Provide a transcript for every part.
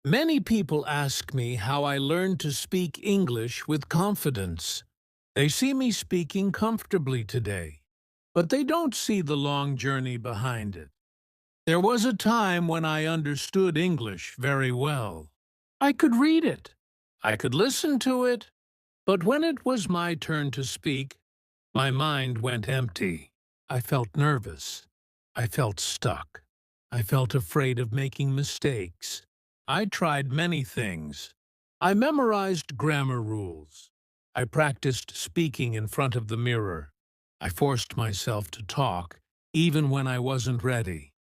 Many people ask me how I learned to speak English with confidence. They see me speaking comfortably today, but they don't see the long journey behind it. There was a time when I understood English very well. I could read it. I could listen to it. But when it was my turn to speak, my mind went empty. I felt nervous. I felt stuck. I felt afraid of making mistakes. I tried many things. I memorized grammar rules. I practiced speaking in front of the mirror. I forced myself to talk, even when I wasn't ready.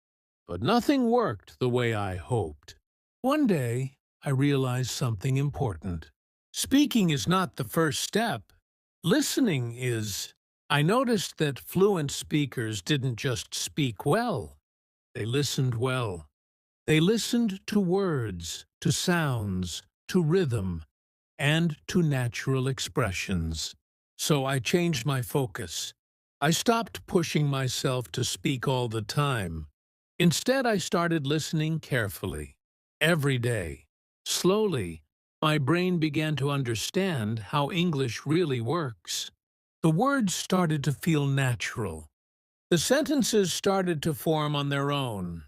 But nothing worked the way I hoped. One day, I realized something important. Speaking is not the first step. Listening is. I noticed that fluent speakers didn't just speak well. They listened well. They listened to words, to sounds, to rhythm, and to natural expressions. So I changed my focus. I stopped pushing myself to speak all the time. Instead, I started listening carefully. Every day. Slowly, my brain began to understand how English really works. The words started to feel natural. The sentences started to form on their own.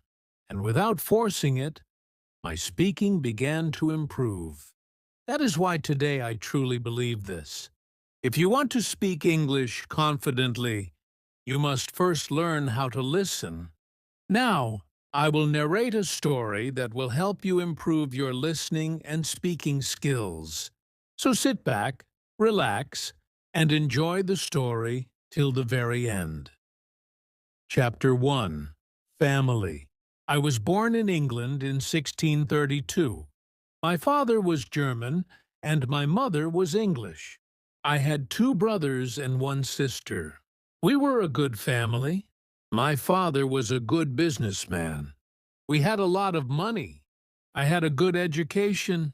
And without forcing it, my speaking began to improve. That is why today I truly believe this. If you want to speak English confidently, you must first learn how to listen. Now, I will narrate a story that will help you improve your listening and speaking skills. So sit back, relax, and enjoy the story till the very end. Chapter 1. Family. I was born in England in 1632. My father was German, and my mother was English. I had two brothers and one sister. We were a good family. My father was a good businessman. We had a lot of money. I had a good education.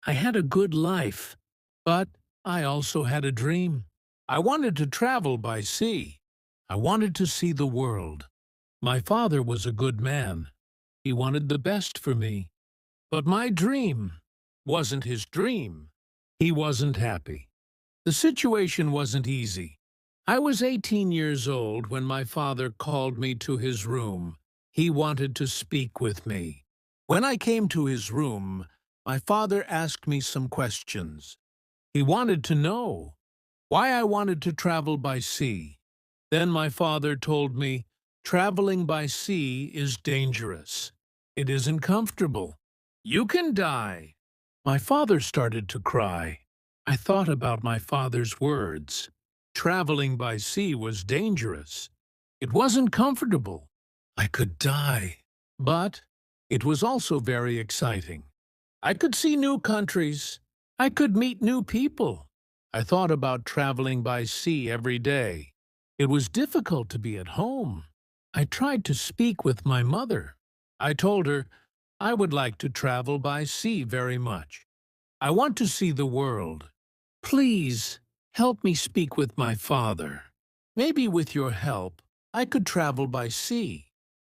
I had a good life. But I also had a dream. I wanted to travel by sea. I wanted to see the world. My father was a good man. He wanted the best for me. But my dream wasn't his dream. He wasn't happy. The situation wasn't easy. I was 18 years old when my father called me to his room. He wanted to speak with me. When I came to his room, my father asked me some questions. He wanted to know why I wanted to travel by sea. Then my father told me, traveling by sea is dangerous. It isn't comfortable. You can die. My father started to cry. I thought about my father's words. Traveling by sea was dangerous. It wasn't comfortable. I could die. But it was also very exciting. I could see new countries. I could meet new people. I thought about traveling by sea every day. It was difficult to be at home. I tried to speak with my mother. I told her I would like to travel by sea very much. I want to see the world. Please help me speak with my father. Maybe with your help, I could travel by sea.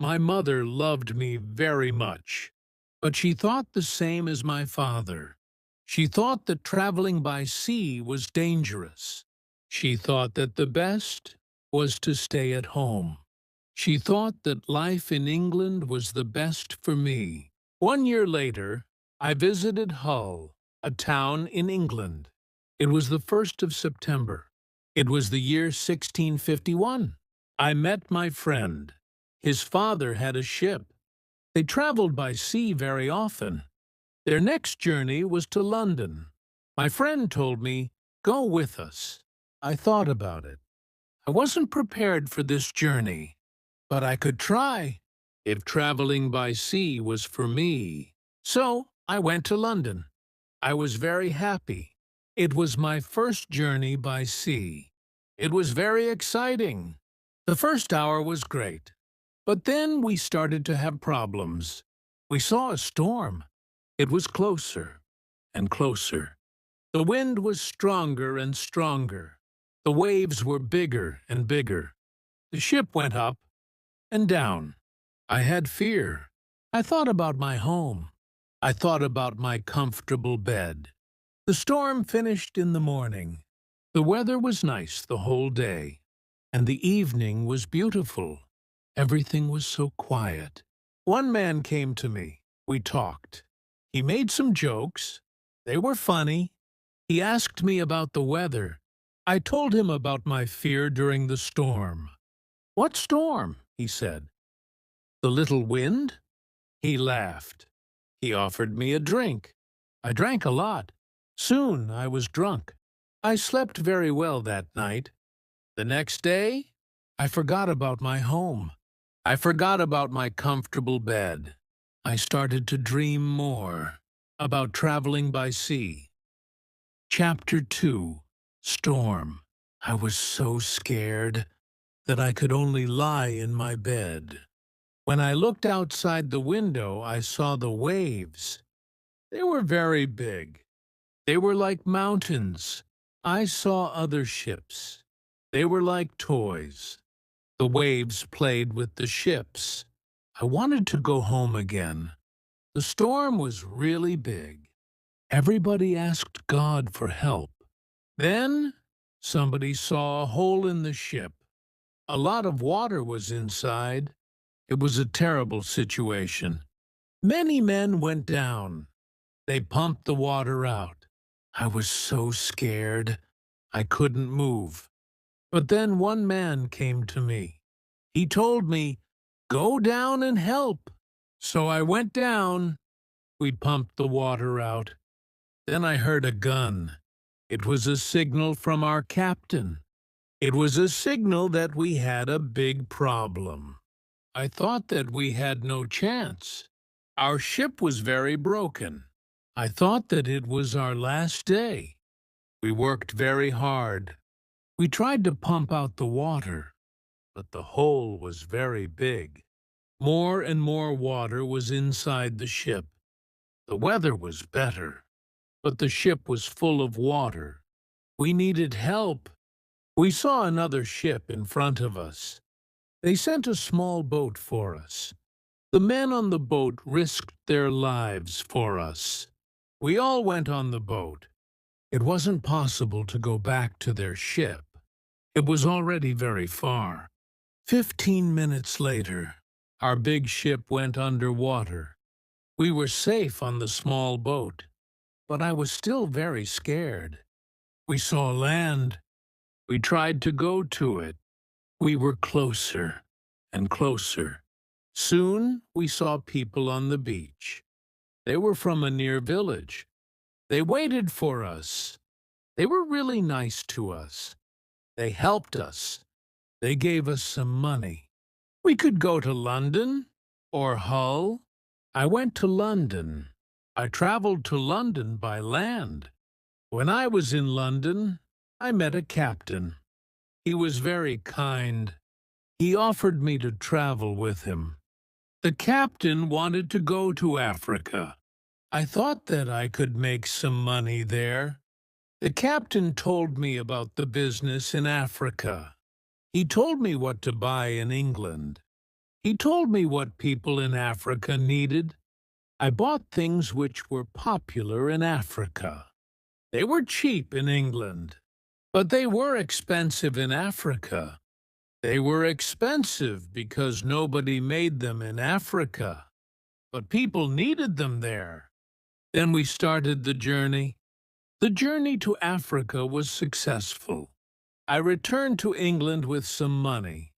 My mother loved me very much, but she thought the same as my father. She thought that traveling by sea was dangerous. She thought that the best was to stay at home. She thought that life in England was the best for me. 1 year later, I visited Hull, a town in England. It was the 1st of September. It was the year 1651. I met my friend. His father had a ship. They traveled by sea very often. Their next journey was to London. My friend told me, "Go with us." I thought about it. I wasn't prepared for this journey, but I could try if traveling by sea was for me. So I went to London. I was very happy. It was my first journey by sea. It was very exciting. The first hour was great. But then we started to have problems. We saw a storm. It was closer and closer. The wind was stronger and stronger. The waves were bigger and bigger. The ship went up and down. I had fear. I thought about my home. I thought about my comfortable bed. The storm finished in the morning. The weather was nice the whole day, and the evening was beautiful. Everything was so quiet. One man came to me. We talked. He made some jokes. They were funny. He asked me about the weather. I told him about my fear during the storm. "What storm?" he said. "The little wind?" He laughed. He offered me a drink. I drank a lot. Soon I was drunk. I slept very well that night. The next day, I forgot about my home. I forgot about my comfortable bed. I started to dream more about traveling by sea. Chapter 2. Storm. I was so scared that I could only lie in my bed. When I looked outside the window, I saw the waves. They were very big. They were like mountains. I saw other ships. They were like toys. The waves played with the ships. I wanted to go home again. The storm was really big. Everybody asked God for help. Then somebody saw a hole in the ship. A lot of water was inside. It was a terrible situation. Many men went down. They pumped the water out. I was so scared. I couldn't move. But then one man came to me. He told me, "Go down and help." So I went down. We pumped the water out. Then I heard a gun. It was a signal from our captain. It was a signal that we had a big problem. I thought that we had no chance. Our ship was very broken. I thought that it was our last day. We worked very hard. We tried to pump out the water, but the hole was very big. More and more water was inside the ship. The weather was better, but the ship was full of water. We needed help. We saw another ship in front of us. They sent a small boat for us. The men on the boat risked their lives for us. We all went on the boat. It wasn't possible to go back to their ship. It was already very far. 15 minutes later, our big ship went under water. We were safe on the small boat, but I was still very scared. We saw land. We tried to go to it. We were closer and closer. Soon we saw people on the beach. They were from a near village. They waited for us. They were really nice to us. They helped us. They gave us some money. We could go to London or Hull. I went to London. I traveled to London by land. When I was in London, I met a captain. He was very kind. He offered me to travel with him. The captain wanted to go to Africa. I thought that I could make some money there. The captain told me about the business in Africa. He told me what to buy in England. He told me what people in Africa needed. I bought things which were popular in Africa. They were cheap in England, but they were expensive in Africa. They were expensive because nobody made them in Africa, but people needed them there. Then we started the journey. The journey to Africa was successful. I returned to England with some money.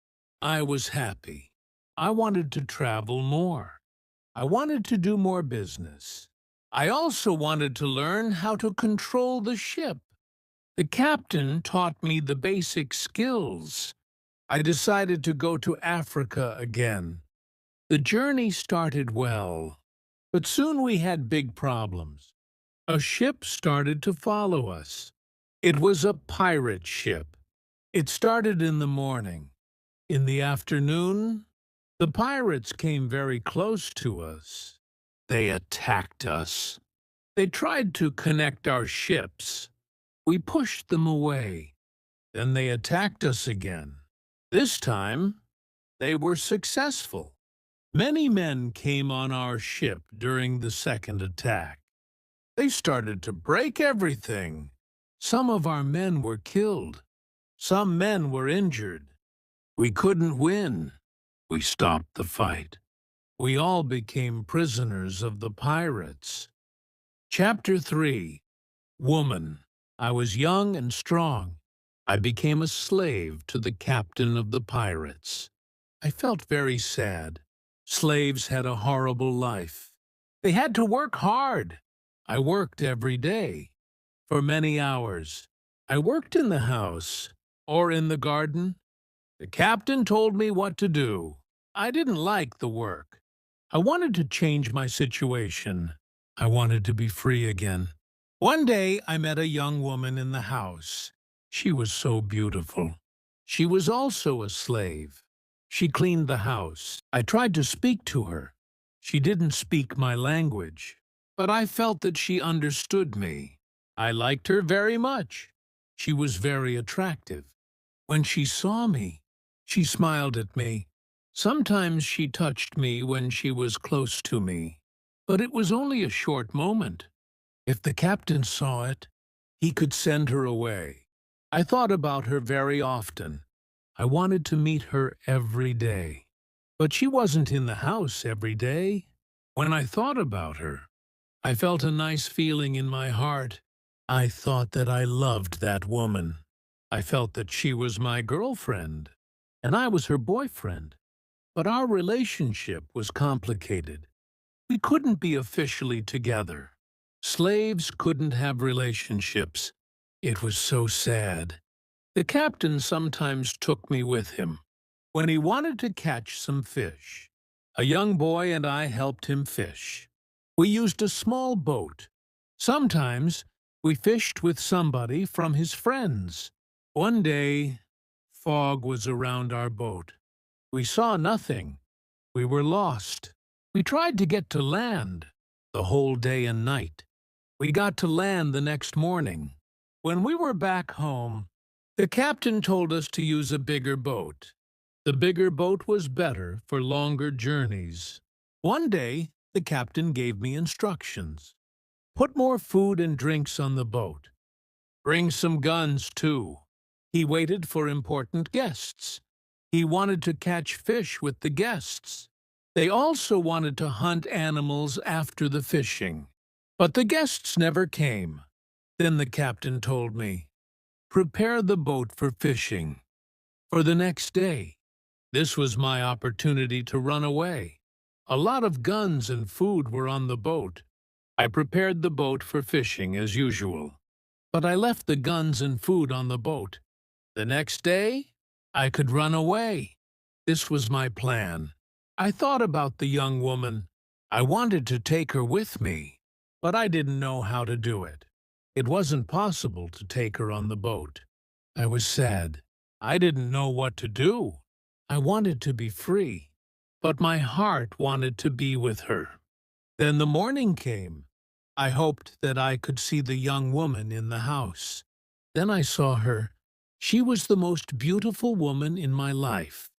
I was happy. I wanted to travel more. I wanted to do more business. I also wanted to learn how to control the ship. The captain taught me the basic skills. I decided to go to Africa again. The journey started well, but soon we had big problems. A ship started to follow us. It was a pirate ship. It started in the morning. In the afternoon, the pirates came very close to us. They attacked us. They tried to connect our ships. We pushed them away. Then they attacked us again. This time, they were successful. Many men came on our ship during the second attack. They started to break everything. Some of our men were killed. Some men were injured. We couldn't win. We stopped the fight. We all became prisoners of the pirates. Chapter 3. Woman. I was young and strong. I became a slave to the captain of the pirates. I felt very sad. Slaves had a horrible life. They had to work hard. I worked every day, for many hours. I worked in the house or in the garden. The captain told me what to do. I didn't like the work. I wanted to change my situation. I wanted to be free again. One day I met a young woman in the house. She was so beautiful. She was also a slave. She cleaned the house. I tried to speak to her. She didn't speak my language, but I felt that she understood me. I liked her very much. She was very attractive. When she saw me, she smiled at me. Sometimes she touched me when she was close to me, but it was only a short moment. If the captain saw it, he could send her away. I thought about her very often. I wanted to meet her every day. But she wasn't in the house every day. When I thought about her, I felt a nice feeling in my heart. I thought that I loved that woman. I felt that she was my girlfriend, and I was her boyfriend. But our relationship was complicated. We couldn't be officially together. Slaves couldn't have relationships. It was so sad. The captain sometimes took me with him when he wanted to catch some fish. A young boy and I helped him fish. We used a small boat. Sometimes we fished with somebody from his friends. One day, fog was around our boat. We saw nothing. We were lost. We tried to get to land the whole day and night. We got to land the next morning. When we were back home, the captain told us to use a bigger boat. The bigger boat was better for longer journeys. One day, the captain gave me instructions. Put more food and drinks on the boat. Bring some guns, too. He waited for important guests. He wanted to catch fish with the guests. They also wanted to hunt animals after the fishing. But the guests never came. Then the captain told me, prepare the boat for fishing. For the next day, this was my opportunity to run away. A lot of guns and food were on the boat. I prepared the boat for fishing as usual. But I left the guns and food on the boat. The next day, I could run away. This was my plan. I thought about the young woman. I wanted to take her with me, but I didn't know how to do it. It wasn't possible to take her on the boat. I was sad. I didn't know what to do. I wanted to be free, but my heart wanted to be with her. Then the morning came. I hoped that I could see the young woman in the house. Then I saw her. She was the most beautiful woman in my life.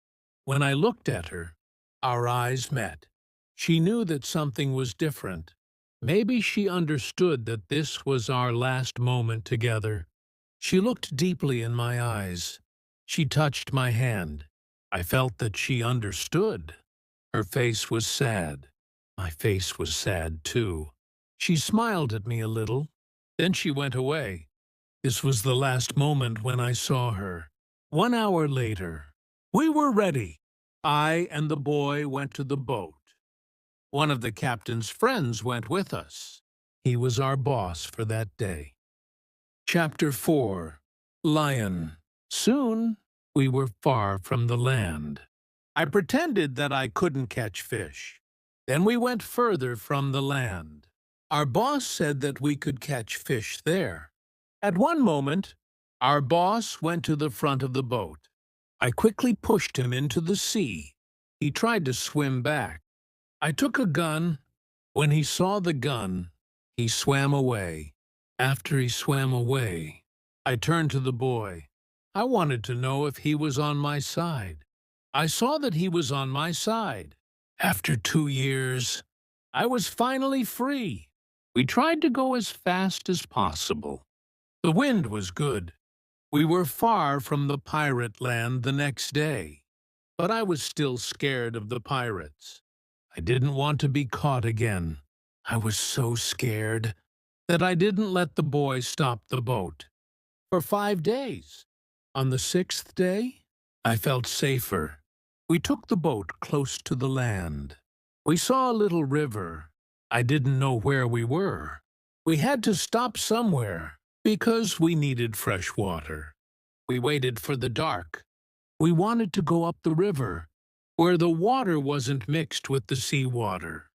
When I looked at her, our eyes met. She knew that something was different. Maybe she understood that this was our last moment together. She looked deeply in my eyes. She touched my hand. I felt that she understood. Her face was sad. My face was sad, too. She smiled at me a little. Then she went away. This was the last moment when I saw her. 1 hour later, we were ready. I and the boy went to the boat. One of the captain's friends went with us. He was our boss for that day. Chapter 4. Lion. Soon, we were far from the land. I pretended that I couldn't catch fish. Then we went further from the land. Our boss said that we could catch fish there. At one moment, our boss went to the front of the boat. I quickly pushed him into the sea. He tried to swim back. I took a gun. When he saw the gun, he swam away. After he swam away, I turned to the boy. I wanted to know if he was on my side. I saw that he was on my side. After 2 years, I was finally free. We tried to go as fast as possible. The wind was good. We were far from the pirate land the next day, but I was still scared of the pirates. I didn't want to be caught again. I was so scared that I didn't let the boy stop the boat for 5 days. On the sixth day, I felt safer. We took the boat close to the land. We saw a little river. I didn't know where we were. We had to stop somewhere because we needed fresh water. We waited for the dark. We wanted to go up the river, where the water wasn't mixed with the seawater.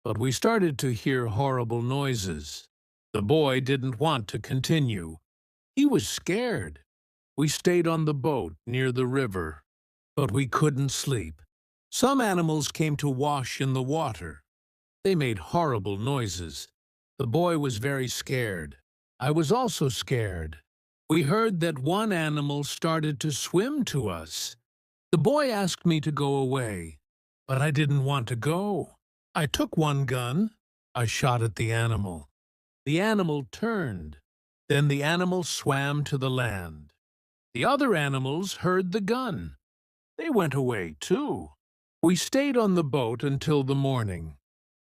But we started to hear horrible noises. The boy didn't want to continue. He was scared. We stayed on the boat near the river, but we couldn't sleep. Some animals came to wash in the water. They made horrible noises. The boy was very scared. I was also scared. We heard that one animal started to swim to us. The boy asked me to go away, but I didn't want to go. I took one gun. I shot at the animal. The animal turned. Then the animal swam to the land. The other animals heard the gun. They went away, too. We stayed on the boat until the morning.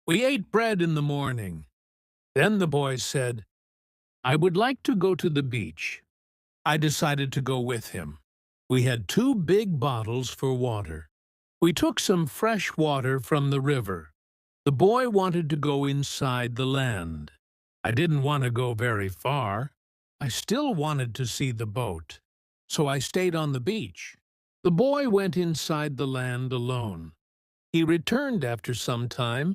We ate bread in the morning. Then the boy said, "I would like to go to the beach." I decided to go with him. We had 2 big bottles for water. We took some fresh water from the river. The boy wanted to go inside the land. I didn't want to go very far. I still wanted to see the boat. So I stayed on the beach. The boy went inside the land alone. He returned after some time.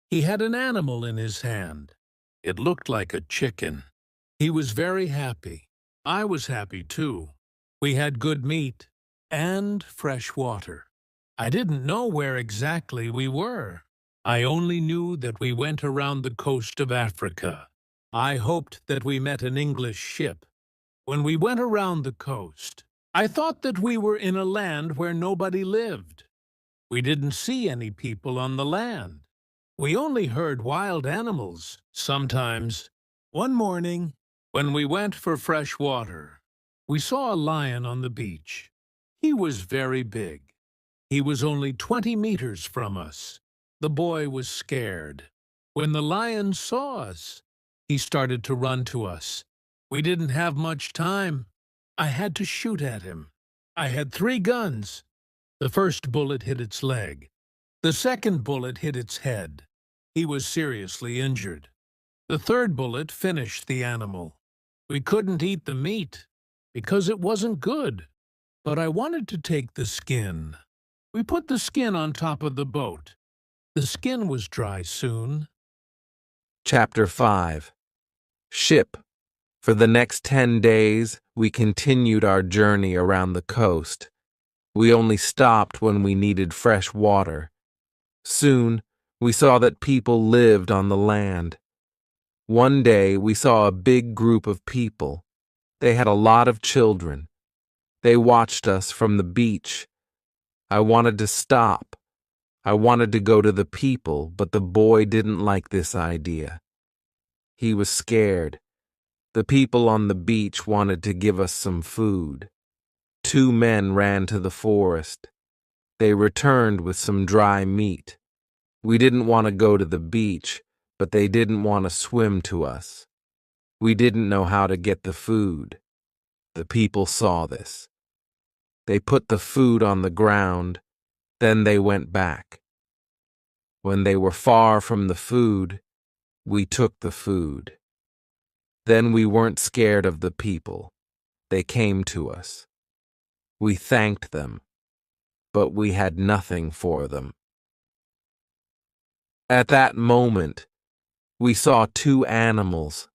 He had an animal in his hand. It looked like a chicken. He was very happy. I was happy too. We had good meat and fresh water. I didn't know where exactly we were. I only knew that we went around the coast of Africa. I hoped that we met an English ship. When we went around the coast, I thought that we were in a land where nobody lived. We didn't see any people on the land. We only heard wild animals, sometimes. One morning, when we went for fresh water, we saw a lion on the beach. He was very big. He was only 20 meters from us. The boy was scared. When the lion saw us, he started to run to us. We didn't have much time. I had to shoot at him. I had 3 guns. The first bullet hit its leg. The second bullet hit its head. He was seriously injured. The third bullet finished the animal. We couldn't eat the meat because it wasn't good, but I wanted to take the skin. We put the skin on top of the boat. The skin was dry soon. Chapter 5. Ship. For the next 10 days, we continued our journey around the coast. We only stopped when we needed fresh water. Soon, we saw that people lived on the land. One day, we saw a big group of people. They had a lot of children. They watched us from the beach. I wanted to stop. I wanted to go to the people, but the boy didn't like this idea. He was scared. The people on the beach wanted to give us some food. 2 men ran to the forest. They returned with some dry meat. We didn't want to go to the beach, but they didn't want to swim to us. We didn't know how to get the food. The people saw this. They put the food on the ground, then they went back. When they were far from the food, we took the food. Then we weren't scared of the people. They came to us. We thanked them, but we had nothing for them. At that moment, we saw 2 animals.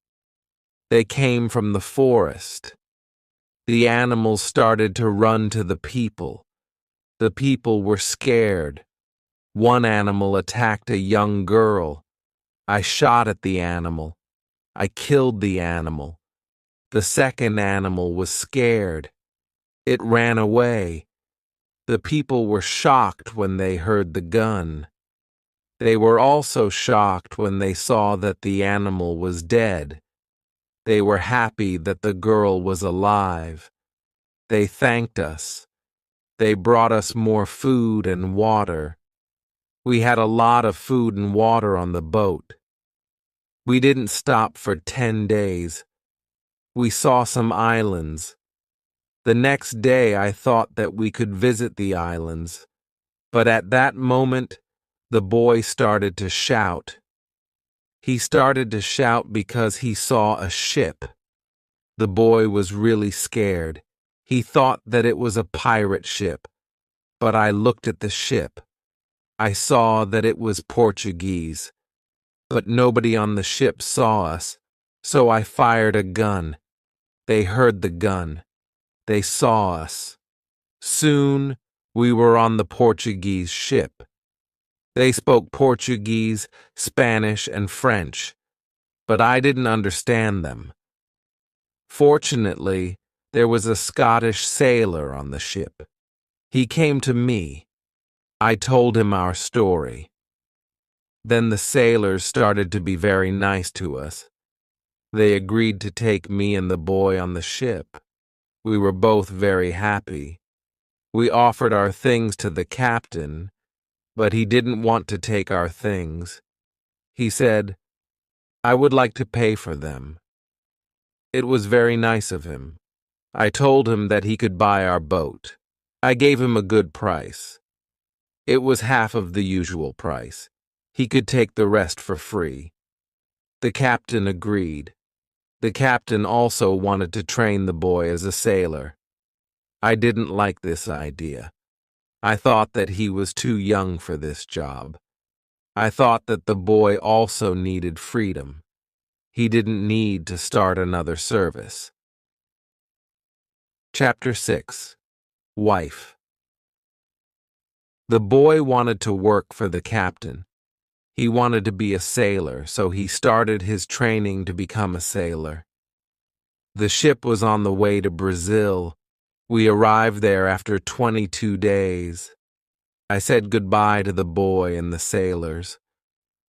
They came from the forest. The animals started to run to the people. The people were scared. One animal attacked a young girl. I shot at the animal. I killed the animal. The second animal was scared. It ran away. The people were shocked when they heard the gun. They were also shocked when they saw that the animal was dead. They were happy that the girl was alive. They thanked us. They brought us more food and water. We had a lot of food and water on the boat. We didn't stop for 10 days. We saw some islands. The next day I thought that we could visit the islands, but at that moment the boy started to shout. He started to shout because he saw a ship. The boy was really scared. He thought that it was a pirate ship, but I looked at the ship. I saw that it was Portuguese, but nobody on the ship saw us, so I fired a gun. They heard the gun. They saw us. Soon, we were on the Portuguese ship. They spoke Portuguese, Spanish, and French, but I didn't understand them. Fortunately, there was a Scottish sailor on the ship. He came to me. I told him our story. Then the sailors started to be very nice to us. They agreed to take me and the boy on the ship. We were both very happy. We offered our things to the captain, but he didn't want to take our things. He said, "I would like to pay for them." It was very nice of him. I told him that he could buy our boat. I gave him a good price. It was half of the usual price. He could take the rest for free. The captain agreed. The captain also wanted to train the boy as a sailor. I didn't like this idea. I thought that he was too young for this job. I thought that the boy also needed freedom. He didn't need to start another service. Chapter 6. Wife. The boy wanted to work for the captain. He wanted to be a sailor, so he started his training to become a sailor. The ship was on the way to Brazil. We arrived there after 22 days. I said goodbye to the boy and the sailors.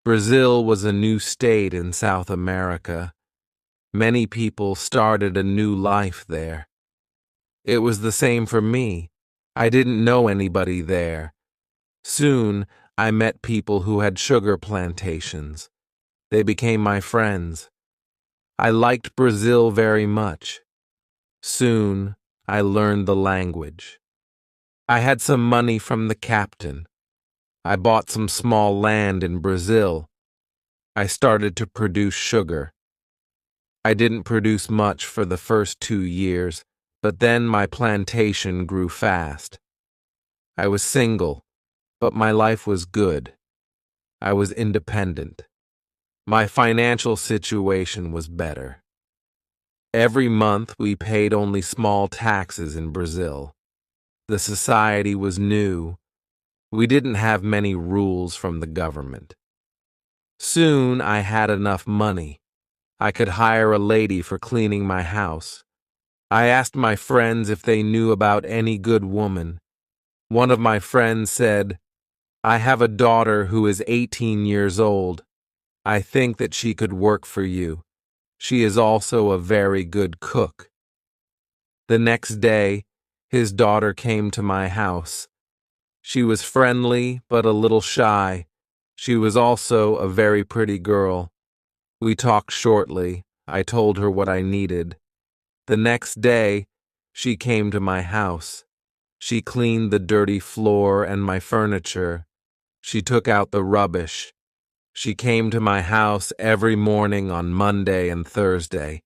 Brazil was a new state in South America. Many people started a new life there. It was the same for me. I didn't know anybody there. Soon, I met people who had sugar plantations. They became my friends. I liked Brazil very much. Soon, I learned the language. I had some money from the captain. I bought some small land in Brazil. I started to produce sugar. I didn't produce much for the first 2 years, but then my plantation grew fast. I was single, but my life was good. I was independent. My financial situation was better. Every month we paid only small taxes in Brazil. The society was new. We didn't have many rules from the government. Soon I had enough money. I could hire a lady for cleaning my house. I asked my friends if they knew about any good woman. One of my friends said, "I have a daughter who is 18 years old. I think that she could work for you. She is also a very good cook." The next day, his daughter came to my house. She was friendly, but a little shy. She was also a very pretty girl. We talked shortly. I told her what I needed. The next day, she came to my house. She cleaned the dirty floor and my furniture. She took out the rubbish. She came to my house every morning on Monday and Thursday.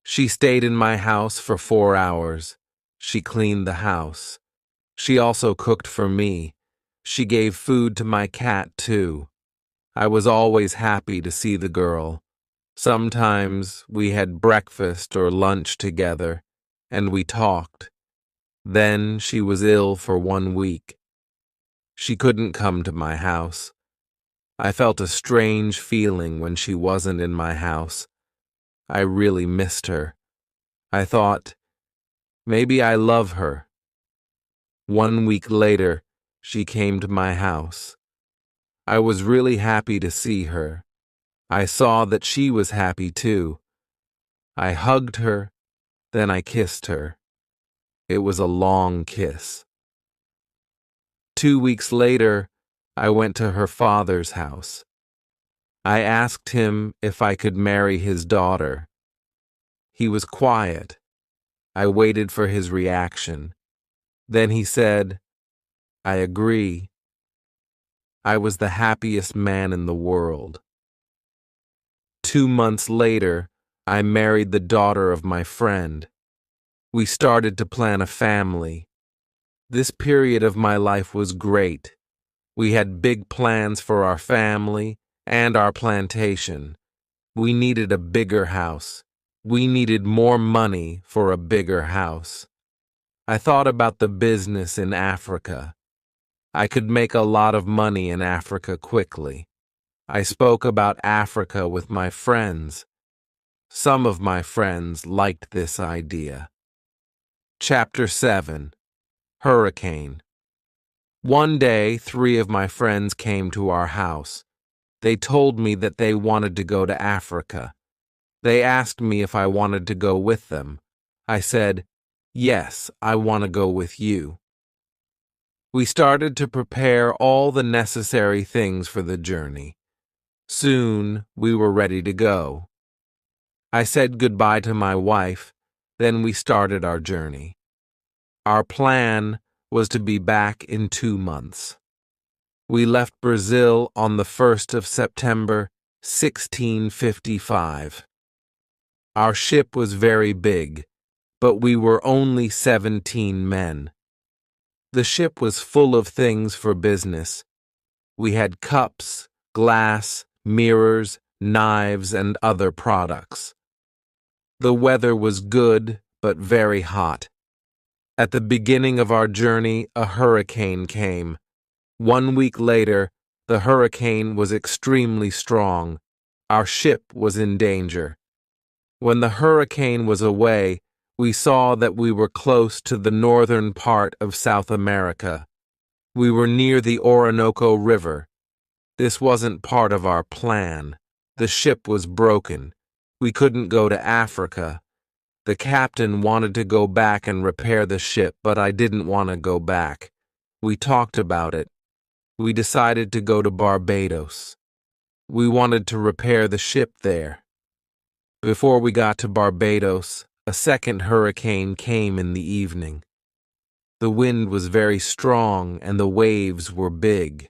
She stayed in my house for 4 hours. She cleaned the house. She also cooked for me. She gave food to my cat, too. I was always happy to see the girl. Sometimes we had breakfast or lunch together, and we talked. Then she was ill for 1 week. She couldn't come to my house. I felt a strange feeling when she wasn't in my house. I really missed her. I thought, maybe I love her. 1 week later, she came to my house. I was really happy to see her. I saw that she was happy too. I hugged her, then I kissed her. It was a long kiss. 2 weeks later, I went to her father's house. I asked him if I could marry his daughter. He was quiet. I waited for his reaction. Then he said, "I agree." I was the happiest man in the world. 2 months later, I married the daughter of my friend. We started to plan a family. This period of my life was great. We had big plans for our family and our plantation. We needed a bigger house. We needed more money for a bigger house. I thought about the business in Africa. I could make a lot of money in Africa quickly. I spoke about Africa with my friends. Some of my friends liked this idea. Chapter 7. Hurricane. One day, 3 of my friends came to our house. They told me that they wanted to go to Africa. They asked me if I wanted to go with them. I said, "Yes, I want to go with you." We started to prepare all the necessary things for the journey. Soon, we were ready to go. I said goodbye to my wife, then we started our journey. Our plan was to be back in 2 months. We left Brazil on the 1st of September, 1655. Our ship was very big, but we were only 17 men. The ship was full of things for business. We had cups, glass, mirrors, knives, and other products. The weather was good, but very hot. At the beginning of our journey, a hurricane came. 1 week later, the hurricane was extremely strong. Our ship was in danger. When the hurricane was away, we saw that we were close to the northern part of South America. We were near the Orinoco River. This wasn't part of our plan. The ship was broken. We couldn't go to Africa. The captain wanted to go back and repair the ship, but I didn't want to go back. We talked about it. We decided to go to Barbados. We wanted to repair the ship there. Before we got to Barbados, a second hurricane came in the evening. The wind was very strong and the waves were big.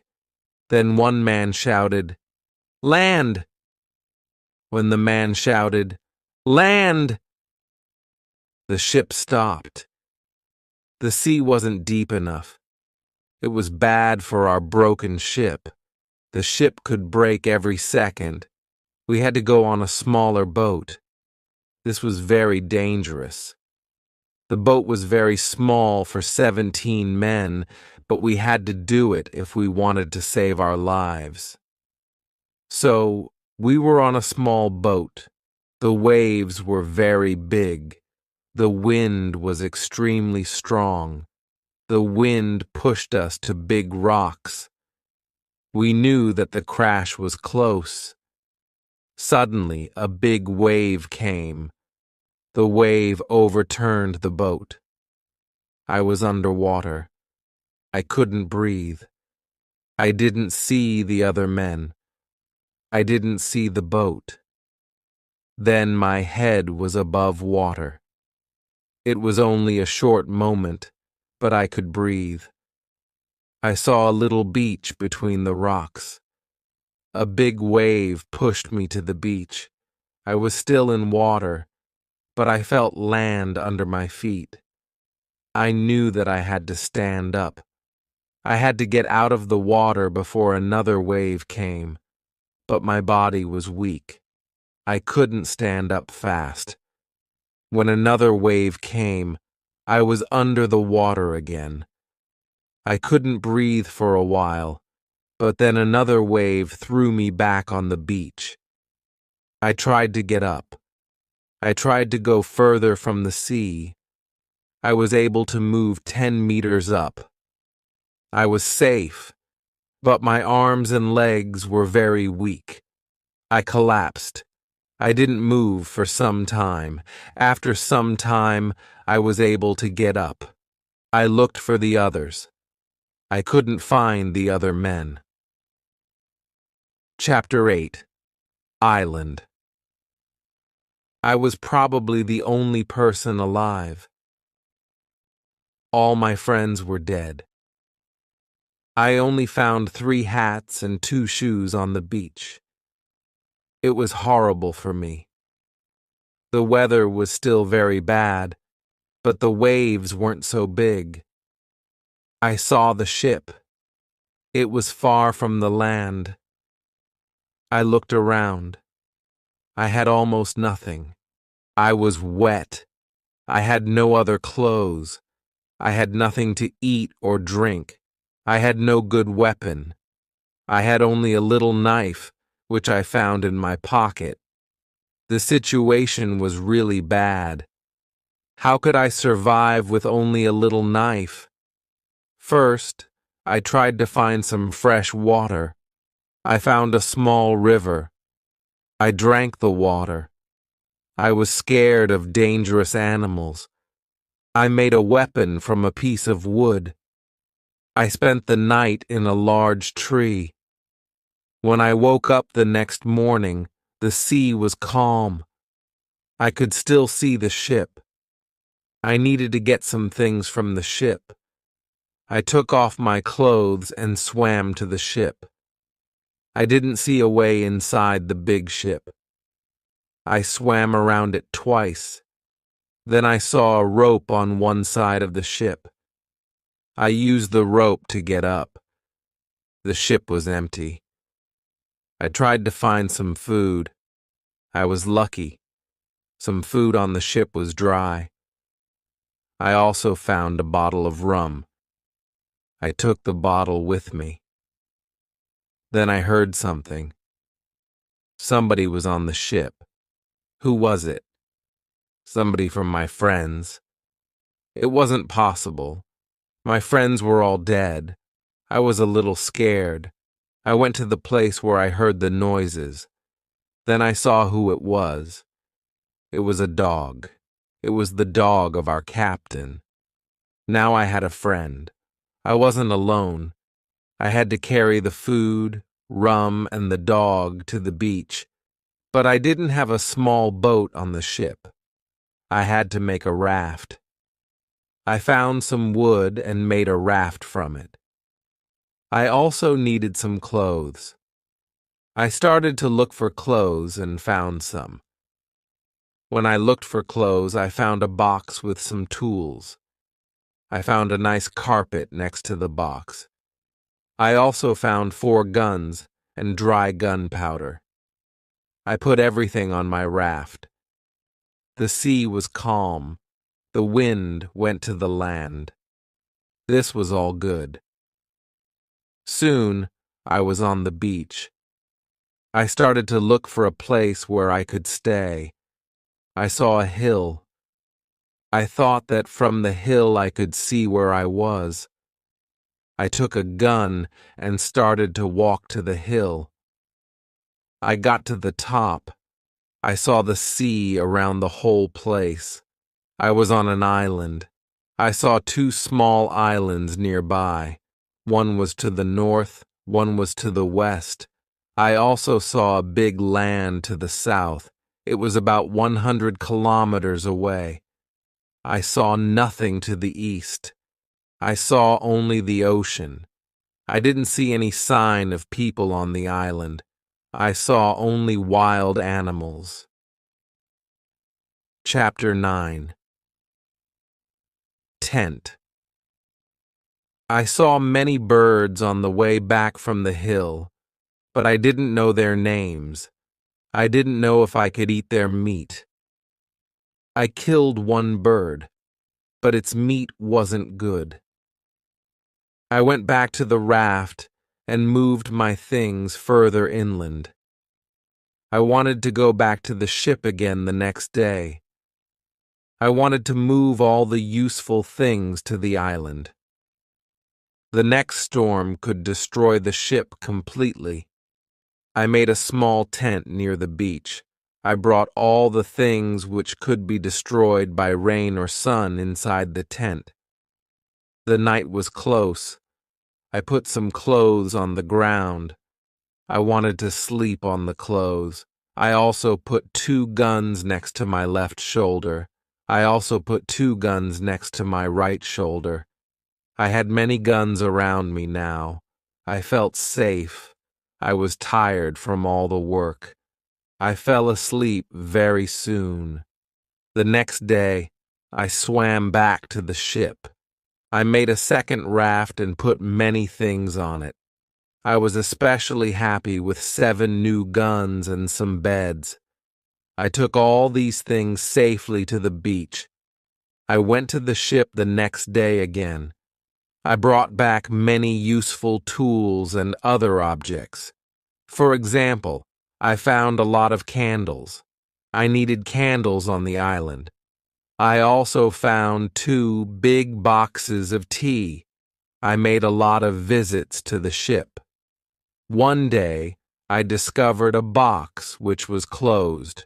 Then one man shouted, "Land!" When the man shouted, "Land!" the ship stopped. The sea wasn't deep enough. It was bad for our broken ship. The ship could break every second. We had to go on a smaller boat. This was very dangerous. The boat was very small for 17 men, but we had to do it if we wanted to save our lives. So, we were on a small boat. The waves were very big. The wind was extremely strong. The wind pushed us to big rocks. We knew that the crash was close. Suddenly, a big wave came. The wave overturned the boat. I was underwater. I couldn't breathe. I didn't see the other men. I didn't see the boat. Then my head was above water. It was only a short moment, but I could breathe. I saw a little beach between the rocks. A big wave pushed me to the beach. I was still in water, but I felt land under my feet. I knew that I had to stand up. I had to get out of the water before another wave came, but my body was weak. I couldn't stand up fast. When another wave came, I was under the water again. I couldn't breathe for a while, but then another wave threw me back on the beach. I tried to get up. I tried to go further from the sea. I was able to move 10 meters up. I was safe, but my arms and legs were very weak. I collapsed. I didn't move for some time. After some time, I was able to get up. I looked for the others. I couldn't find the other men. Chapter 8. Island. I was probably the only person alive. All my friends were dead. I only found 3 hats and 2 shoes on the beach. It was horrible for me. The weather was still very bad, but the waves weren't so big. I saw the ship. It was far from the land. I looked around. I had almost nothing. I was wet. I had no other clothes. I had nothing to eat or drink. I had no good weapon. I had only a little knife, which I found in my pocket. The situation was really bad. How could I survive with only a little knife? First, I tried to find some fresh water. I found a small river. I drank the water. I was scared of dangerous animals. I made a weapon from a piece of wood. I spent the night in a large tree. When I woke up the next morning, the sea was calm. I could still see the ship. I needed to get some things from the ship. I took off my clothes and swam to the ship. I didn't see a way inside the big ship. I swam around it twice. Then I saw a rope on one side of the ship. I used the rope to get up. The ship was empty. I tried to find some food. I was lucky. Some food on the ship was dry. I also found a bottle of rum. I took the bottle with me. Then I heard something. Somebody was on the ship. Who was it? Somebody from my friends. It wasn't possible. My friends were all dead. I was a little scared. I went to the place where I heard the noises. Then I saw who it was. It was a dog. It was the dog of our captain. Now I had a friend. I wasn't alone. I had to carry the food, rum, and the dog to the beach. But I didn't have a small boat on the ship. I had to make a raft. I found some wood and made a raft from it. I also needed some clothes. I started to look for clothes and found some. When I looked for clothes, I found a box with some tools. I found a nice carpet next to the box. I also found 4 guns and dry gunpowder. I put everything on my raft. The sea was calm. The wind went to the land. This was all good. Soon, I was on the beach. I started to look for a place where I could stay. I saw a hill. I thought that from the hill I could see where I was. I took a gun and started to walk to the hill. I got to the top. I saw the sea around the whole place. I was on an island. I saw 2 small islands nearby. One was to the north, one was to the west. I also saw a big land to the south. It was about 100 kilometers away. I saw nothing to the east. I saw only the ocean. I didn't see any sign of people on the island. I saw only wild animals. Chapter 9. Tent. I saw many birds on the way back from the hill, but I didn't know their names. I didn't know if I could eat their meat. I killed one bird, but its meat wasn't good. I went back to the raft and moved my things further inland. I wanted to go back to the ship again the next day. I wanted to move all the useful things to the island. The next storm could destroy the ship completely. I made a small tent near the beach. I brought all the things which could be destroyed by rain or sun inside the tent. The night was close. I put some clothes on the ground. I wanted to sleep on the clothes. I also put 2 guns next to my left shoulder. I also put 2 guns next to my right shoulder. I had many guns around me now. I felt safe. I was tired from all the work. I fell asleep very soon. The next day, I swam back to the ship. I made a second raft and put many things on it. I was especially happy with 7 new guns and some beds. I took all these things safely to the beach. I went to the ship the next day again. I brought back many useful tools and other objects. For example, I found a lot of candles. I needed candles on the island. I also found 2 big boxes of tea. I made a lot of visits to the ship. One day, I discovered a box which was closed.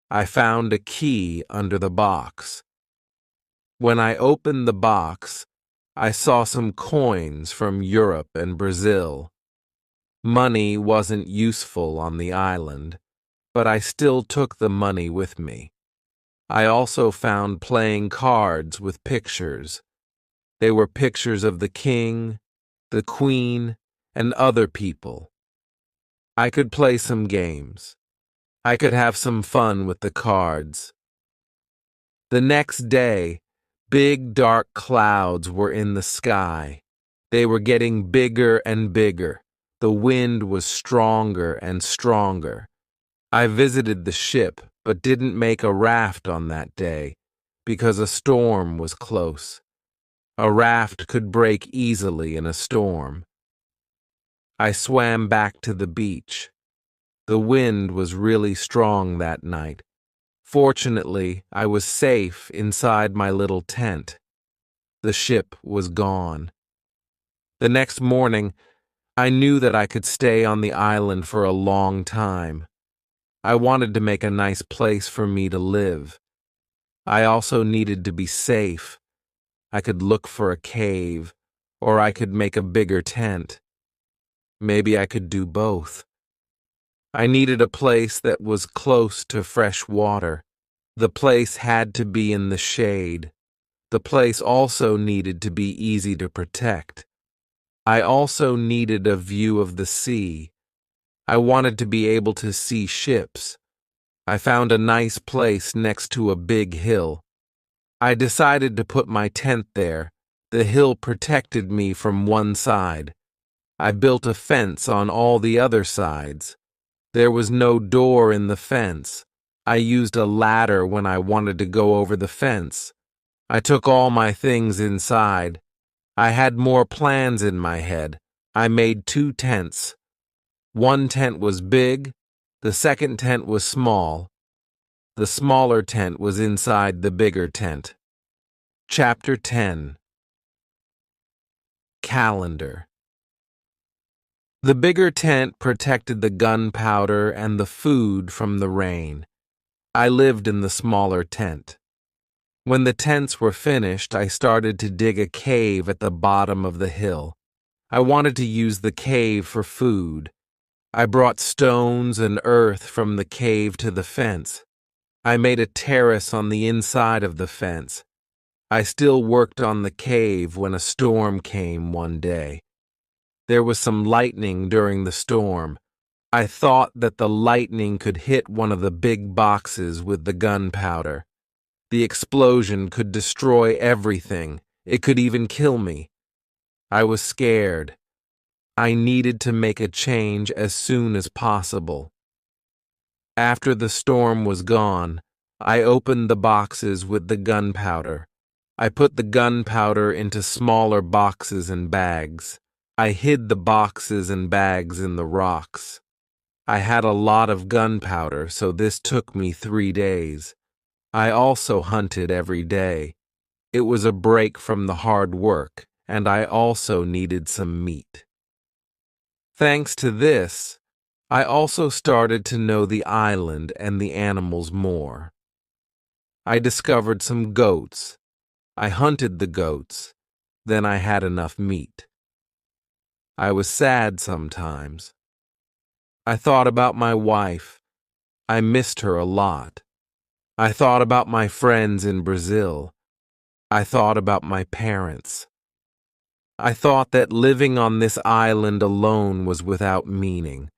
I found a key under the box. When I opened the box, I saw some coins from Europe and Brazil. Money wasn't useful on the island, but I still took the money with me. I also found playing cards with pictures. They were pictures of the king, the queen, and other people. I could play some games. I could have some fun with the cards. The next day, big dark clouds were in the sky. They were getting bigger and bigger. The wind was stronger and stronger. I visited the ship, but didn't make a raft on that day because a storm was close. A raft could break easily in a storm. I swam back to the beach. The wind was really strong that night. Fortunately, I was safe inside my little tent. The ship was gone. The next morning, I knew that I could stay on the island for a long time. I wanted to make a nice place for me to live. I also needed to be safe. I could look for a cave, or I could make a bigger tent. Maybe I could do both. I needed a place that was close to fresh water. The place had to be in the shade. The place also needed to be easy to protect. I also needed a view of the sea. I wanted to be able to see ships. I found a nice place next to a big hill. I decided to put my tent there. The hill protected me from one side. I built a fence on all the other sides. There was no door in the fence. I used a ladder when I wanted to go over the fence. I took all my things inside. I had more plans in my head. I made 2 tents. One tent was big. The second tent was small. The smaller tent was inside the bigger tent. Chapter 10. Calendar. The bigger tent protected the gunpowder and the food from the rain. I lived in the smaller tent. When the tents were finished, I started to dig a cave at the bottom of the hill. I wanted to use the cave for food. I brought stones and earth from the cave to the fence. I made a terrace on the inside of the fence. I still worked on the cave when a storm came one day. There was some lightning during the storm. I thought that the lightning could hit one of the big boxes with the gunpowder. The explosion could destroy everything. It could even kill me. I was scared. I needed to make a change as soon as possible. After the storm was gone, I opened the boxes with the gunpowder. I put the gunpowder into smaller boxes and bags. I hid the boxes and bags in the rocks. I had a lot of gunpowder, so this took me 3 days. I also hunted every day. It was a break from the hard work, and I also needed some meat. Thanks to this, I also started to know the island and the animals more. I discovered some goats. I hunted the goats. Then I had enough meat. I was sad sometimes. I thought about my wife. I missed her a lot. I thought about my friends in Brazil. I thought about my parents. I thought that living on this island alone was without meaning.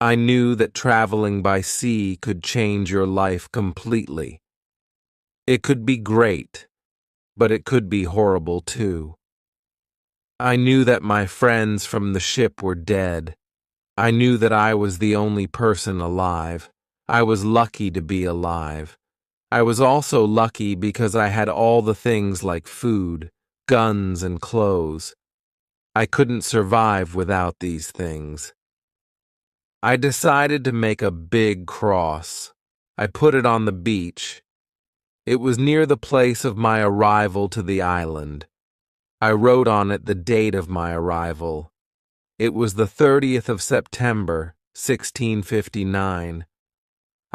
I knew that traveling by sea could change your life completely. It could be great, but it could be horrible too. I knew that my friends from the ship were dead. I knew that I was the only person alive. I was lucky to be alive. I was also lucky because I had all the things like food, guns, and clothes. I couldn't survive without these things. I decided to make a big cross. I put it on the beach. It was near the place of my arrival to the island. I wrote on it the date of my arrival. It was the 30th of September, 1659.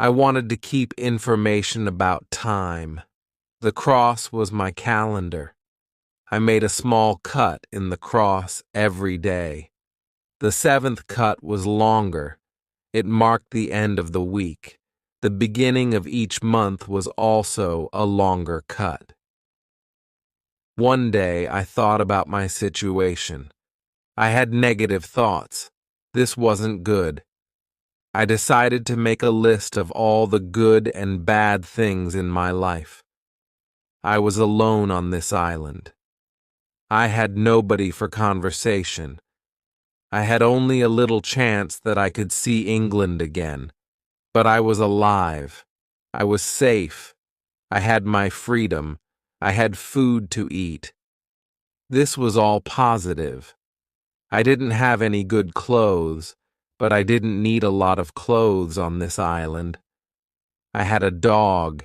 I wanted to keep information about time. The cross was my calendar. I made a small cut in the cross every day. The seventh cut was longer. It marked the end of the week. The beginning of each month was also a longer cut. One day I thought about my situation. I had negative thoughts. This wasn't good. I decided to make a list of all the good and bad things in my life. I was alone on this island. I had nobody for conversation. I had only a little chance that I could see England again. But I was alive. I was safe. I had my freedom. I had food to eat. This was all positive. I didn't have any good clothes, but I didn't need a lot of clothes on this island. I had a dog.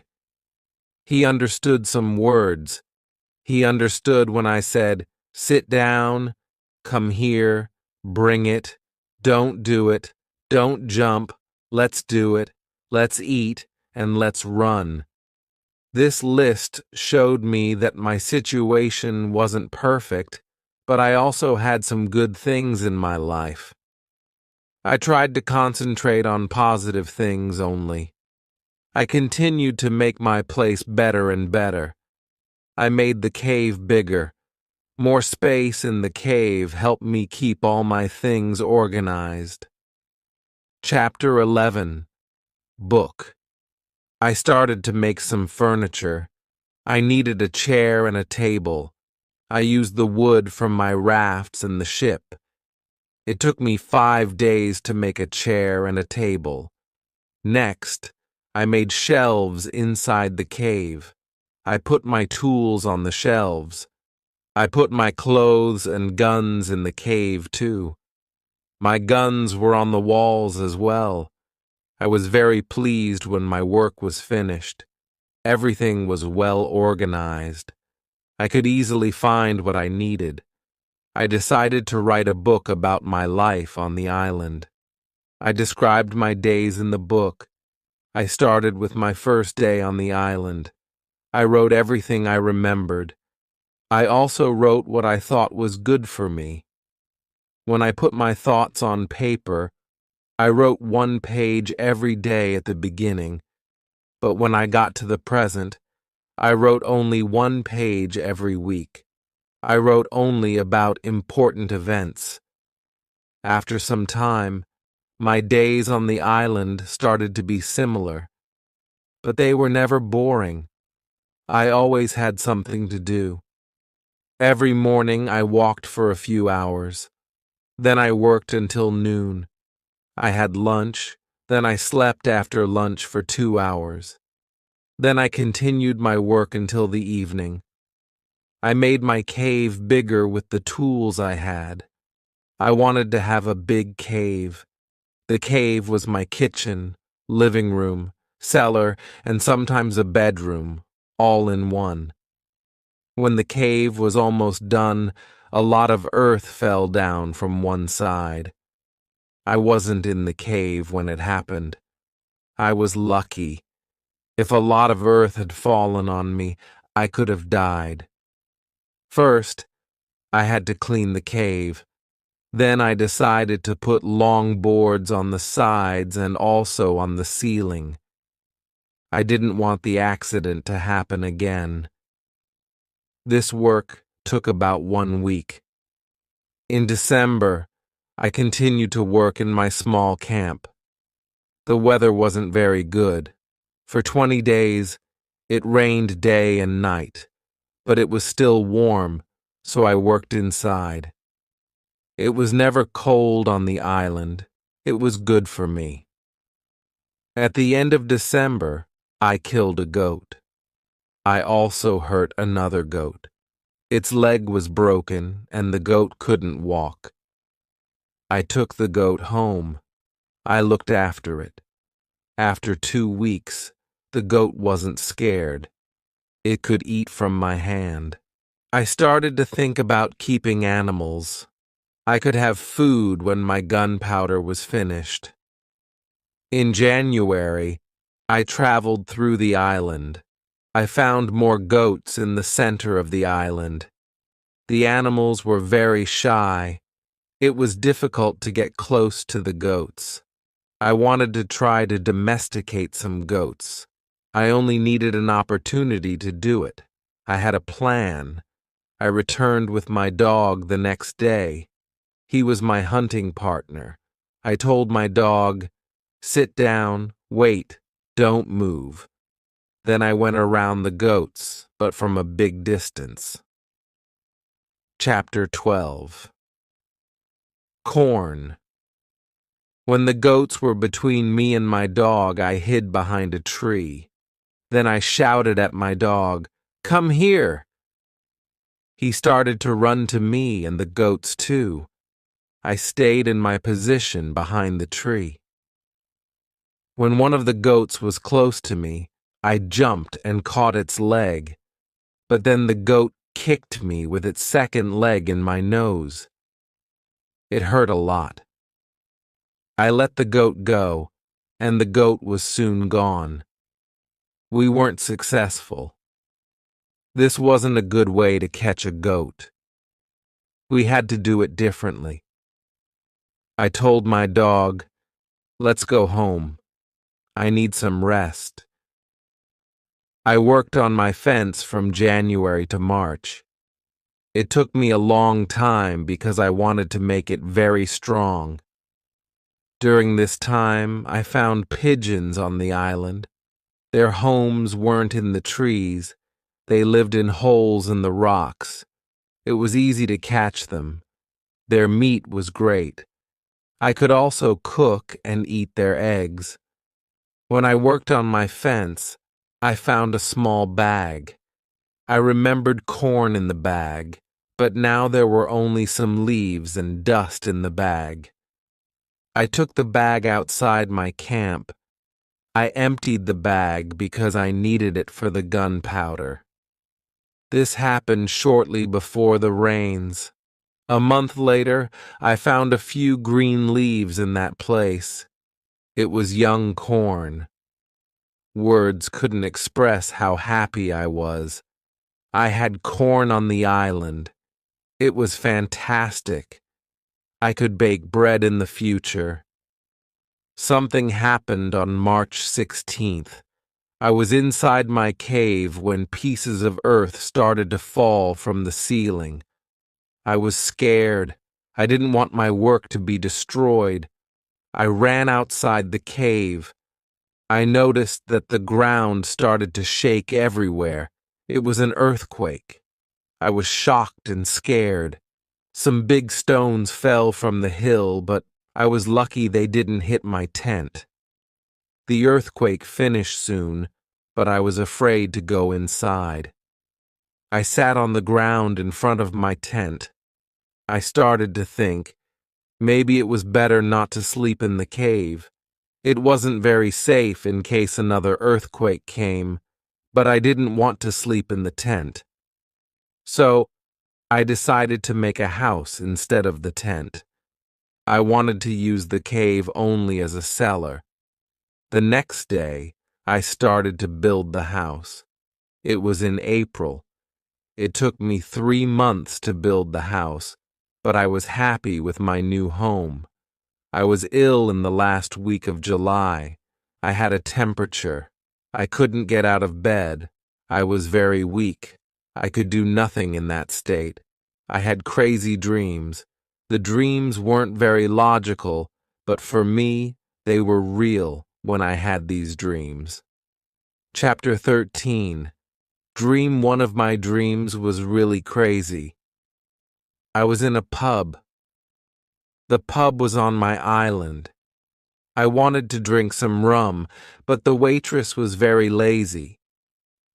He understood some words. He understood when I said, "Sit down, come here, bring it, don't do it, don't jump, let's do it, let's eat, and let's run." This list showed me that my situation wasn't perfect, but I also had some good things in my life. I tried to concentrate on positive things only. I continued to make my place better and better. I made the cave bigger. More space in the cave helped me keep all my things organized. Chapter 11. Book. I started to make some furniture. I needed a chair and a table. I used the wood from my rafts and the ship. It took me 5 days to make a chair and a table. Next, I made shelves inside the cave. I put my tools on the shelves. I put my clothes and guns in the cave, too. My guns were on the walls as well. I was very pleased when my work was finished. Everything was well organized. I could easily find what I needed. I decided to write a book about my life on the island. I described my days in the book. I started with my first day on the island. I wrote everything I remembered. I also wrote what I thought was good for me. When I put my thoughts on paper, I wrote 1 page every day at the beginning, but when I got to the present, I wrote only 1 page every week. I wrote only about important events. After some time, my days on the island started to be similar, but they were never boring. I always had something to do. Every morning I walked for a few hours. Then I worked until noon. I had lunch, then I slept after lunch for 2 hours. Then I continued my work until the evening. I made my cave bigger with the tools I had. I wanted to have a big cave. The cave was my kitchen, living room, cellar, and sometimes a bedroom, all in one. When the cave was almost done, a lot of earth fell down from one side. I wasn't in the cave when it happened. I was lucky. If a lot of earth had fallen on me, I could have died. First, I had to clean the cave. Then I decided to put long boards on the sides and also on the ceiling. I didn't want the accident to happen again. This work took about 1 week. In December, I continued to work in my small camp. The weather wasn't very good. For 20 days, it rained day and night, but it was still warm, so I worked inside. It was never cold on the island. It was good for me. At the end of December, I killed a goat. I also hurt another goat. Its leg was broken, and the goat couldn't walk. I took the goat home. I looked after it. After 2 weeks, the goat wasn't scared. It could eat from my hand. I started to think about keeping animals. I could have food when my gunpowder was finished. In January, I traveled through the island. I found more goats in the center of the island. The animals were very shy. It was difficult to get close to the goats. I wanted to try to domesticate some goats. I only needed an opportunity to do it. I had a plan. I returned with my dog the next day. He was my hunting partner. I told my dog, "Sit down, wait, don't move." Then I went around the goats, but from a big distance. Chapter 12. Corn. When the goats were between me and my dog, I hid behind a tree. Then I shouted at my dog, "Come here!" He started to run to me and the goats too. I stayed in my position behind the tree. When one of the goats was close to me, I jumped and caught its leg. But then the goat kicked me with its second leg in my nose. It hurt a lot. I let the goat go, and the goat was soon gone. We weren't successful. This wasn't a good way to catch a goat. We had to do it differently. I told my dog, "Let's go home. I need some rest." I worked on my fence from January to March. It took me a long time because I wanted to make it very strong. During this time, I found pigeons on the island. Their homes weren't in the trees. They lived in holes in the rocks. It was easy to catch them. Their meat was great. I could also cook and eat their eggs. When I worked on my fence, I found a small bag. I remembered corn in the bag, but now there were only some leaves and dust in the bag. I took the bag outside my camp. I emptied the bag because I needed it for the gunpowder. This happened shortly before the rains. A month later, I found a few green leaves in that place. It was young corn. Words couldn't express how happy I was. I had corn on the island. It was fantastic. I could bake bread in the future. Something happened on March 16th. I was inside my cave when pieces of earth started to fall from the ceiling. I was scared. I didn't want my work to be destroyed. I ran outside the cave. I noticed that the ground started to shake everywhere. It was an earthquake. I was shocked and scared. Some big stones fell from the hill, but I was lucky they didn't hit my tent. The earthquake finished soon, but I was afraid to go inside. I sat on the ground in front of my tent. I started to think, maybe it was better not to sleep in the cave. It wasn't very safe in case another earthquake came, but I didn't want to sleep in the tent. So I decided to make a house instead of the tent. I wanted to use the cave only as a cellar. The next day, I started to build the house. It was in April. It took me 3 months to build the house, but I was happy with my new home. I was ill in the last week of July. I had a temperature. I couldn't get out of bed. I was very weak. I could do nothing in that state. I had crazy dreams. The dreams weren't very logical, but for me, they were real when I had these dreams. Chapter 13. One of my dreams was really crazy. I was in a pub. The pub was on my island. I wanted to drink some rum, but the waitress was very lazy.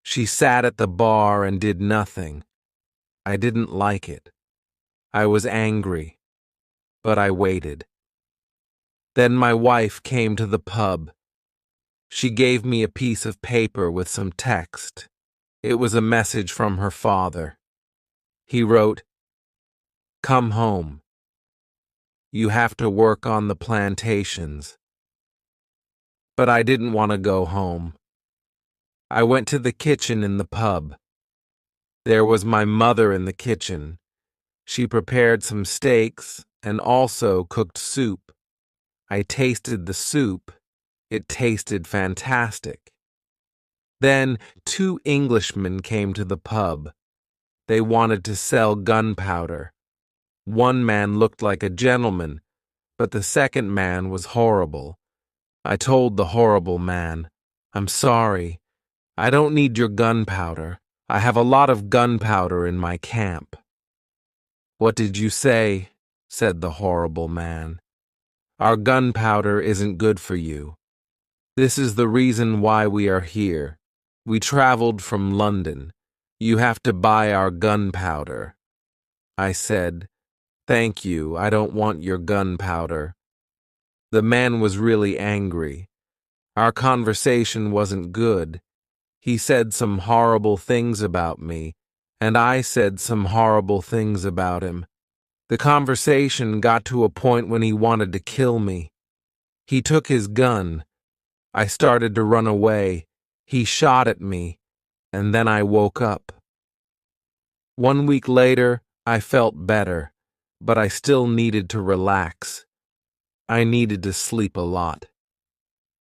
She sat at the bar and did nothing. I didn't like it. I was angry, but I waited. Then my wife came to the pub. She gave me a piece of paper with some text. It was a message from her father. He wrote, "Come home. You have to work on the plantations." But I didn't want to go home. I went to the kitchen in the pub. There was my mother in the kitchen. She prepared some steaks and also cooked soup. I tasted the soup. It tasted fantastic. Then 2 Englishmen came to the pub. They wanted to sell gunpowder. One man looked like a gentleman, but the second man was horrible. I told the horrible man, "I'm sorry. I don't need your gunpowder. I have a lot of gunpowder in my camp." "What did you say?" said the horrible man. "Our gunpowder isn't good for you. This is the reason why we are here. We traveled from London. You have to buy our gunpowder." I said, "Thank you, I don't want your gunpowder." The man was really angry. Our conversation wasn't good. He said some horrible things about me, and I said some horrible things about him. The conversation got to a point when he wanted to kill me. He took his gun. I started to run away. He shot at me, and then I woke up. 1 week later, I felt better, but I still needed to relax. I needed to sleep a lot.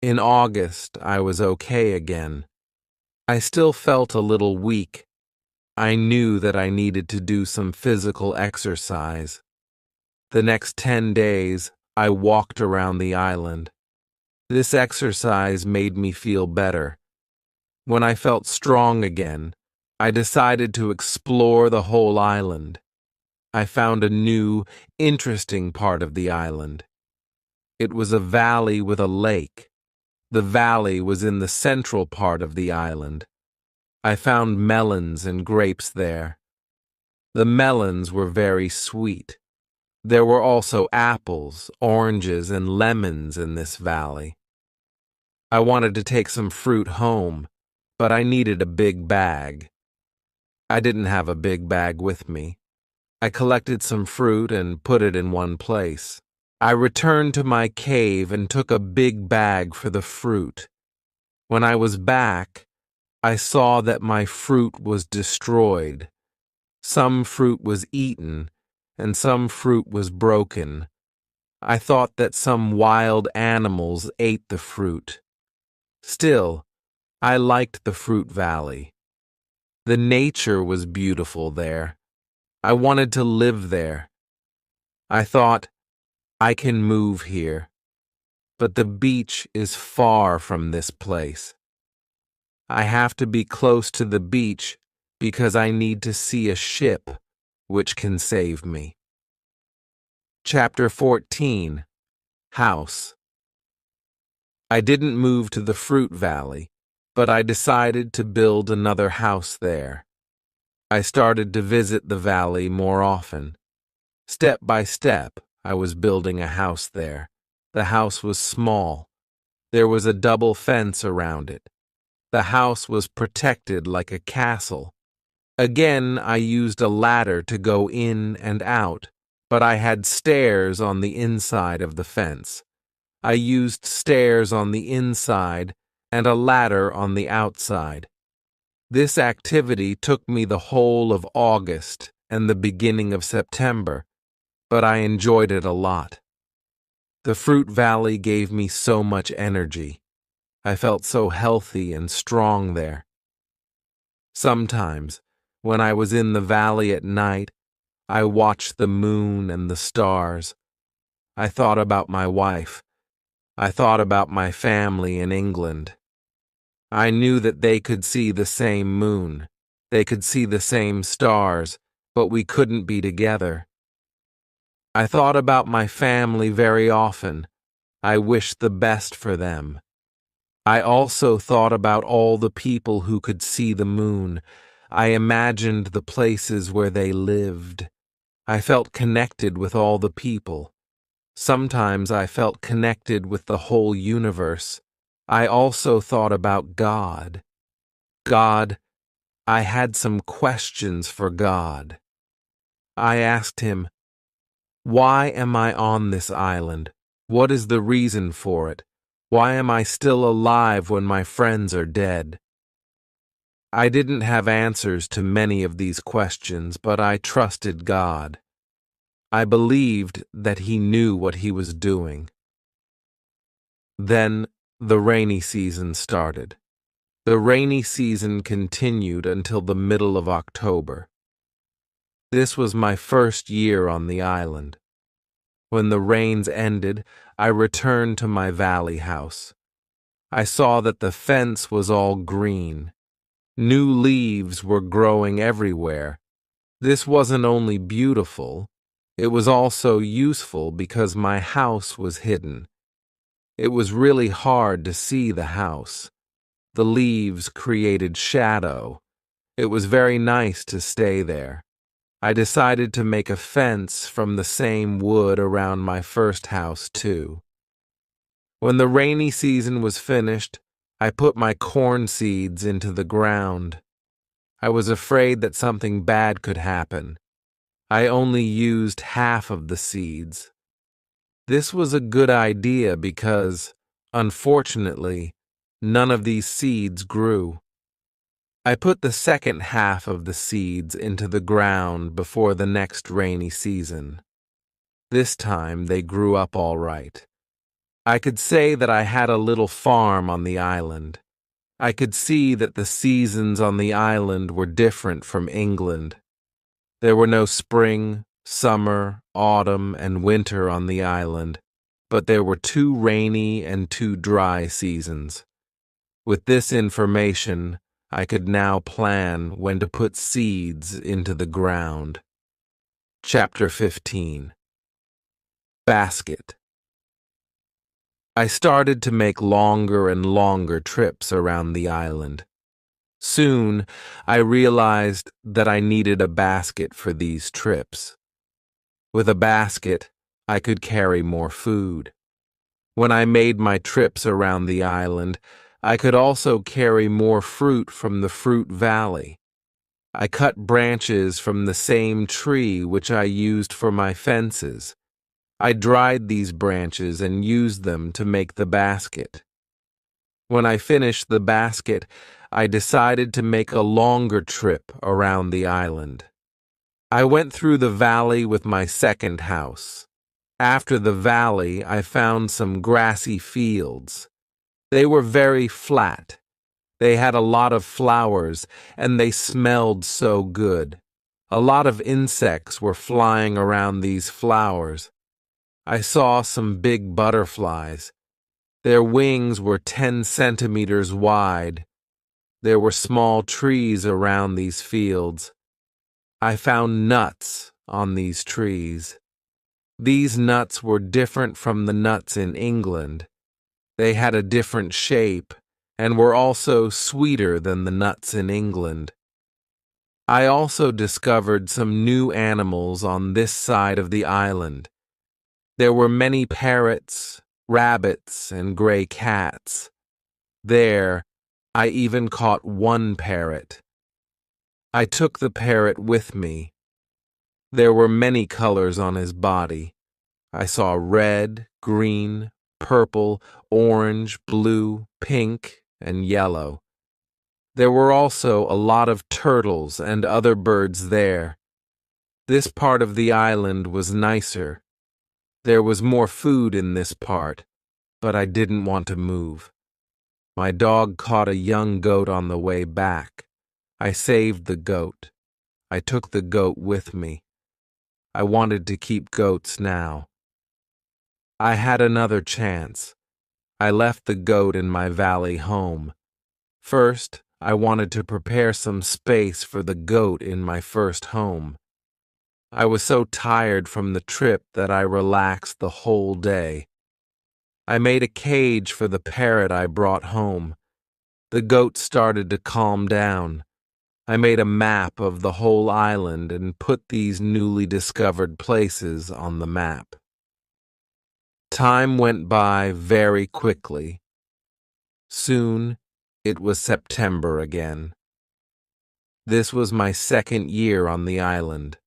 In August, I was okay again. I still felt a little weak. I knew that I needed to do some physical exercise. The next 10 days, I walked around the island. This exercise made me feel better. When I felt strong again, I decided to explore the whole island. I found a new, interesting part of the island. It was a valley with a lake. The valley was in the central part of the island. I found melons and grapes there. The melons were very sweet. There were also apples, oranges, and lemons in this valley. I wanted to take some fruit home, but I needed a big bag. I didn't have a big bag with me. I collected some fruit and put it in one place. I returned to my cave and took a big bag for the fruit. When I was back, I saw that my fruit was destroyed. Some fruit was eaten, and some fruit was broken. I thought that some wild animals ate the fruit. Still, I liked the fruit valley. The nature was beautiful there. I wanted to live there. I thought, I can move here, but the beach is far from this place. I have to be close to the beach because I need to see a ship which can save me. Chapter 14. House. I didn't move to the fruit valley, but I decided to build another house there. I started to visit the valley more often. Step by step, I was building a house there. The house was small. There was a double fence around it. The house was protected like a castle. Again, I used a ladder to go in and out, but I had stairs on the inside of the fence. I used stairs on the inside and a ladder on the outside. This activity took me the whole of August and the beginning of September, but I enjoyed it a lot. The fruit valley gave me so much energy. I felt so healthy and strong there. Sometimes, when I was in the valley at night, I watched the moon and the stars. I thought about my wife. I thought about my family in England. I knew that they could see the same moon. They could see the same stars, but we couldn't be together. I thought about my family very often. I wished the best for them. I also thought about all the people who could see the moon. I imagined the places where they lived. I felt connected with all the people. Sometimes I felt connected with the whole universe. I also thought about God. God, I had some questions for God. I asked him, why am I on this island? What is the reason for it? Why am I still alive when my friends are dead? I didn't have answers to many of these questions, but I trusted God. I believed that He knew what He was doing. Then the rainy season started. The rainy season continued until the middle of October. This was my first year on the island. When the rains ended, I returned to my valley house. I saw that the fence was all green. New leaves were growing everywhere. This wasn't only beautiful, it was also useful because my house was hidden. It was really hard to see the house. The leaves created shadow. It was very nice to stay there. I decided to make a fence from the same wood around my first house, too. When the rainy season was finished, I put my corn seeds into the ground. I was afraid that something bad could happen. I only used half of the seeds. This was a good idea because, unfortunately, none of these seeds grew. I put the second half of the seeds into the ground before the next rainy season. This time they grew up all right. I could say that I had a little farm on the island. I could see that the seasons on the island were different from England. There were no spring, summer, autumn, and winter on the island, but there were 2 rainy and 2 dry seasons. With this information, I could now plan when to put seeds into the ground. Chapter 15. Basket. I started to make longer and longer trips around the island. Soon, I realized that I needed a basket for these trips. With a basket, I could carry more food. When I made my trips around the island, I could also carry more fruit from the fruit valley. I cut branches from the same tree which I used for my fences. I dried these branches and used them to make the basket. When I finished the basket, I decided to make a longer trip around the island. I went through the valley with my second house. After the valley, I found some grassy fields. They were very flat. They had a lot of flowers, and they smelled so good. A lot of insects were flying around these flowers. I saw some big butterflies. Their wings were 10 centimeters wide. There were small trees around these fields. I found nuts on these trees. These nuts were different from the nuts in England. They had a different shape and were also sweeter than the nuts in England. I also discovered some new animals on this side of the island. There were many parrots, rabbits, and gray cats. There, I even caught one parrot. I took the parrot with me. There were many colors on his body. I saw red, green, purple, orange, blue, pink, and yellow. There were also a lot of turtles and other birds there. This part of the island was nicer. There was more food in this part, but I didn't want to move. My dog caught a young goat on the way back. I saved the goat. I took the goat with me. I wanted to keep goats now. I had another chance. I left the goat in my valley home. First, I wanted to prepare some space for the goat in my first home. I was so tired from the trip that I relaxed the whole day. I made a cage for the parrot I brought home. The goat started to calm down. I made a map of the whole island and put these newly discovered places on the map. Time went by very quickly. Soon, it was September again. This was my second year on the island.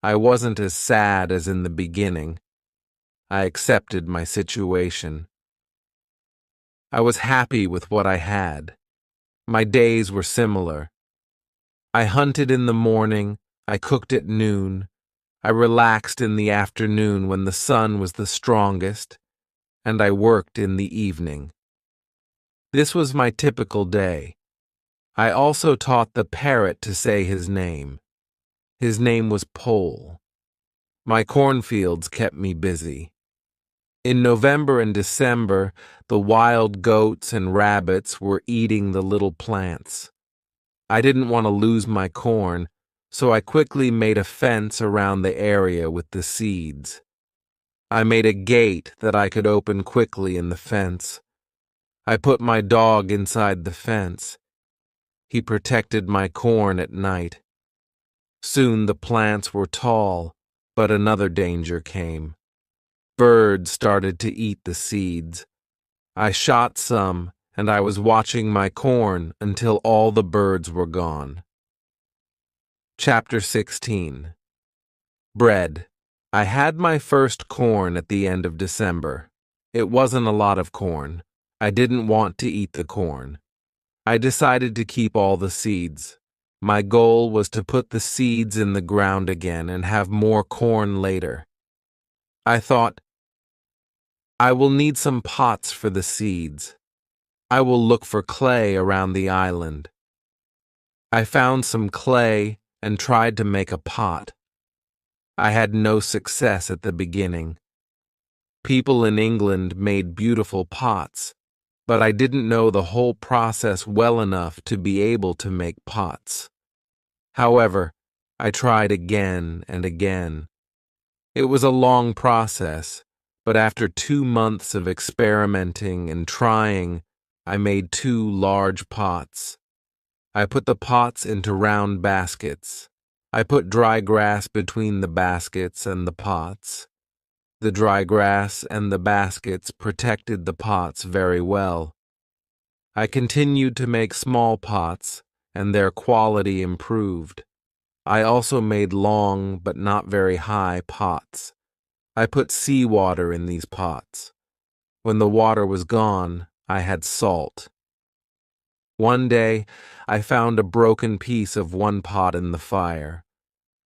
I wasn't as sad as in the beginning. I accepted my situation. I was happy with what I had. My days were similar. I hunted in the morning, I cooked at noon, I relaxed in the afternoon when the sun was the strongest, and I worked in the evening. This was my typical day. I also taught the parrot to say his name. His name was Pole. My cornfields kept me busy. In November and December, the wild goats and rabbits were eating the little plants. I didn't want to lose my corn, so I quickly made a fence around the area with the seeds. I made a gate that I could open quickly in the fence. I put my dog inside the fence. He protected my corn at night. Soon the plants were tall, but another danger came. Birds started to eat the seeds. I shot some, and I was watching my corn until all the birds were gone. Chapter 16. Bread. I had my first corn at the end of December. It wasn't a lot of corn. I didn't want to eat the corn. I decided to keep all the seeds. My goal was to put the seeds in the ground again and have more corn later. I thought, I will need some pots for the seeds. I will look for clay around the island. I found some clay and tried to make a pot. I had no success at the beginning. People in England made beautiful pots, but I didn't know the whole process well enough to be able to make pots. However, I tried again and again. It was a long process, but after 2 months of experimenting and trying, I made 2 large pots. I put the pots into round baskets. I put dry grass between the baskets and the pots. The dry grass and the baskets protected the pots very well. I continued to make small pots, and their quality improved. I also made long but not very high pots. I put seawater in these pots. When the water was gone, I had salt. One day, I found a broken piece of one pot in the fire.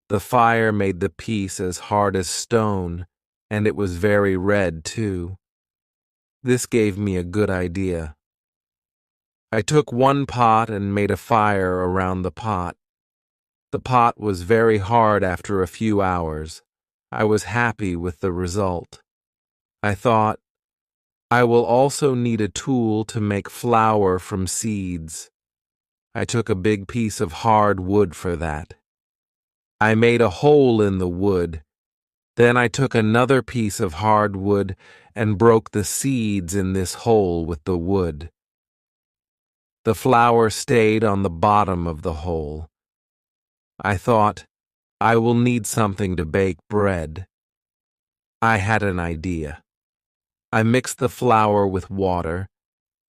The fire made the piece as hard as stone, and it was very red, too. This gave me a good idea. I took one pot and made a fire around the pot. The pot was very hard after a few hours. I was happy with the result. I thought, I will also need a tool to make flour from seeds. I took a big piece of hard wood for that. I made a hole in the wood. Then I took another piece of hard wood and broke the seeds in this hole with the wood. The flour stayed on the bottom of the hole. I thought, I will need something to bake bread. I had an idea. I mixed the flour with water.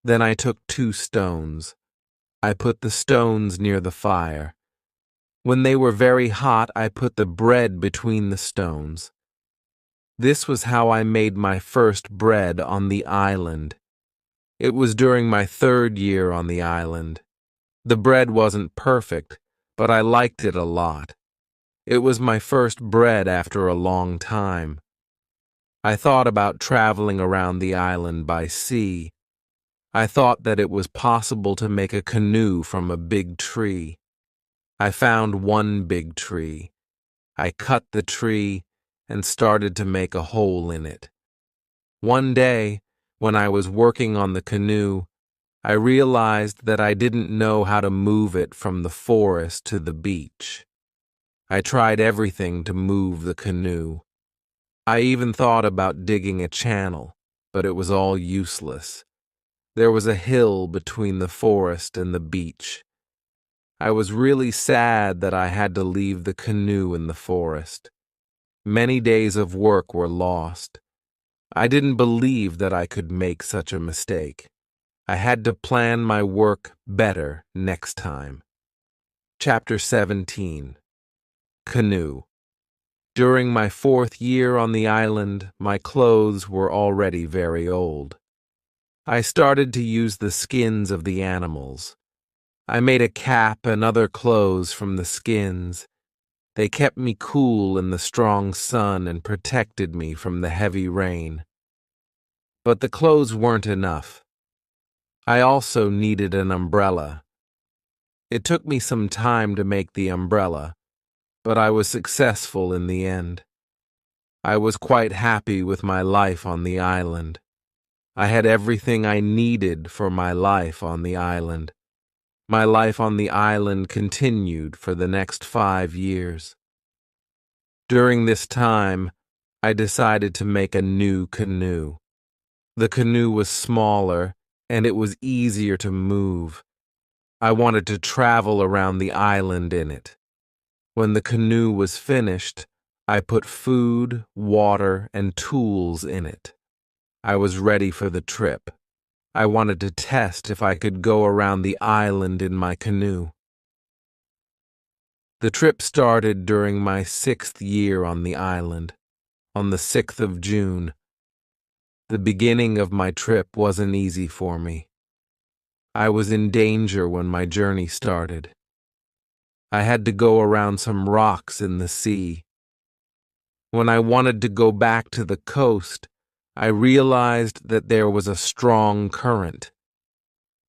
Then I took 2 stones. I put the stones near the fire. When they were very hot, I put the bread between the stones. This was how I made my first bread on the island. It was during my 3rd year on the island. The bread wasn't perfect, but I liked it a lot. It was my first bread after a long time. I thought about traveling around the island by sea. I thought that it was possible to make a canoe from a big tree. I found one big tree. I cut the tree and started to make a hole in it. One day, when I was working on the canoe, I realized that I didn't know how to move it from the forest to the beach. I tried everything to move the canoe. I even thought about digging a channel, but it was all useless. There was a hill between the forest and the beach. I was really sad that I had to leave the canoe in the forest. Many days of work were lost. I didn't believe that I could make such a mistake. I had to plan my work better next time. Chapter 17. Canoe. During my 4th year on the island, my clothes were already very old. I started to use the skins of the animals. I made a cap and other clothes from the skins. They kept me cool in the strong sun and protected me from the heavy rain. But the clothes weren't enough. I also needed an umbrella. It took me some time to make the umbrella, but I was successful in the end. I was quite happy with my life on the island. I had everything I needed for my life on the island. My life on the island continued for the next 5 years. During this time, I decided to make a new canoe. The canoe was smaller, and it was easier to move. I wanted to travel around the island in it. When the canoe was finished, I put food, water, and tools in it. I was ready for the trip. I wanted to test if I could go around the island in my canoe. The trip started during my 6th year on the island, on the 6th of June. The beginning of my trip wasn't easy for me. I was in danger when my journey started. I had to go around some rocks in the sea. When I wanted to go back to the coast, I realized that there was a strong current.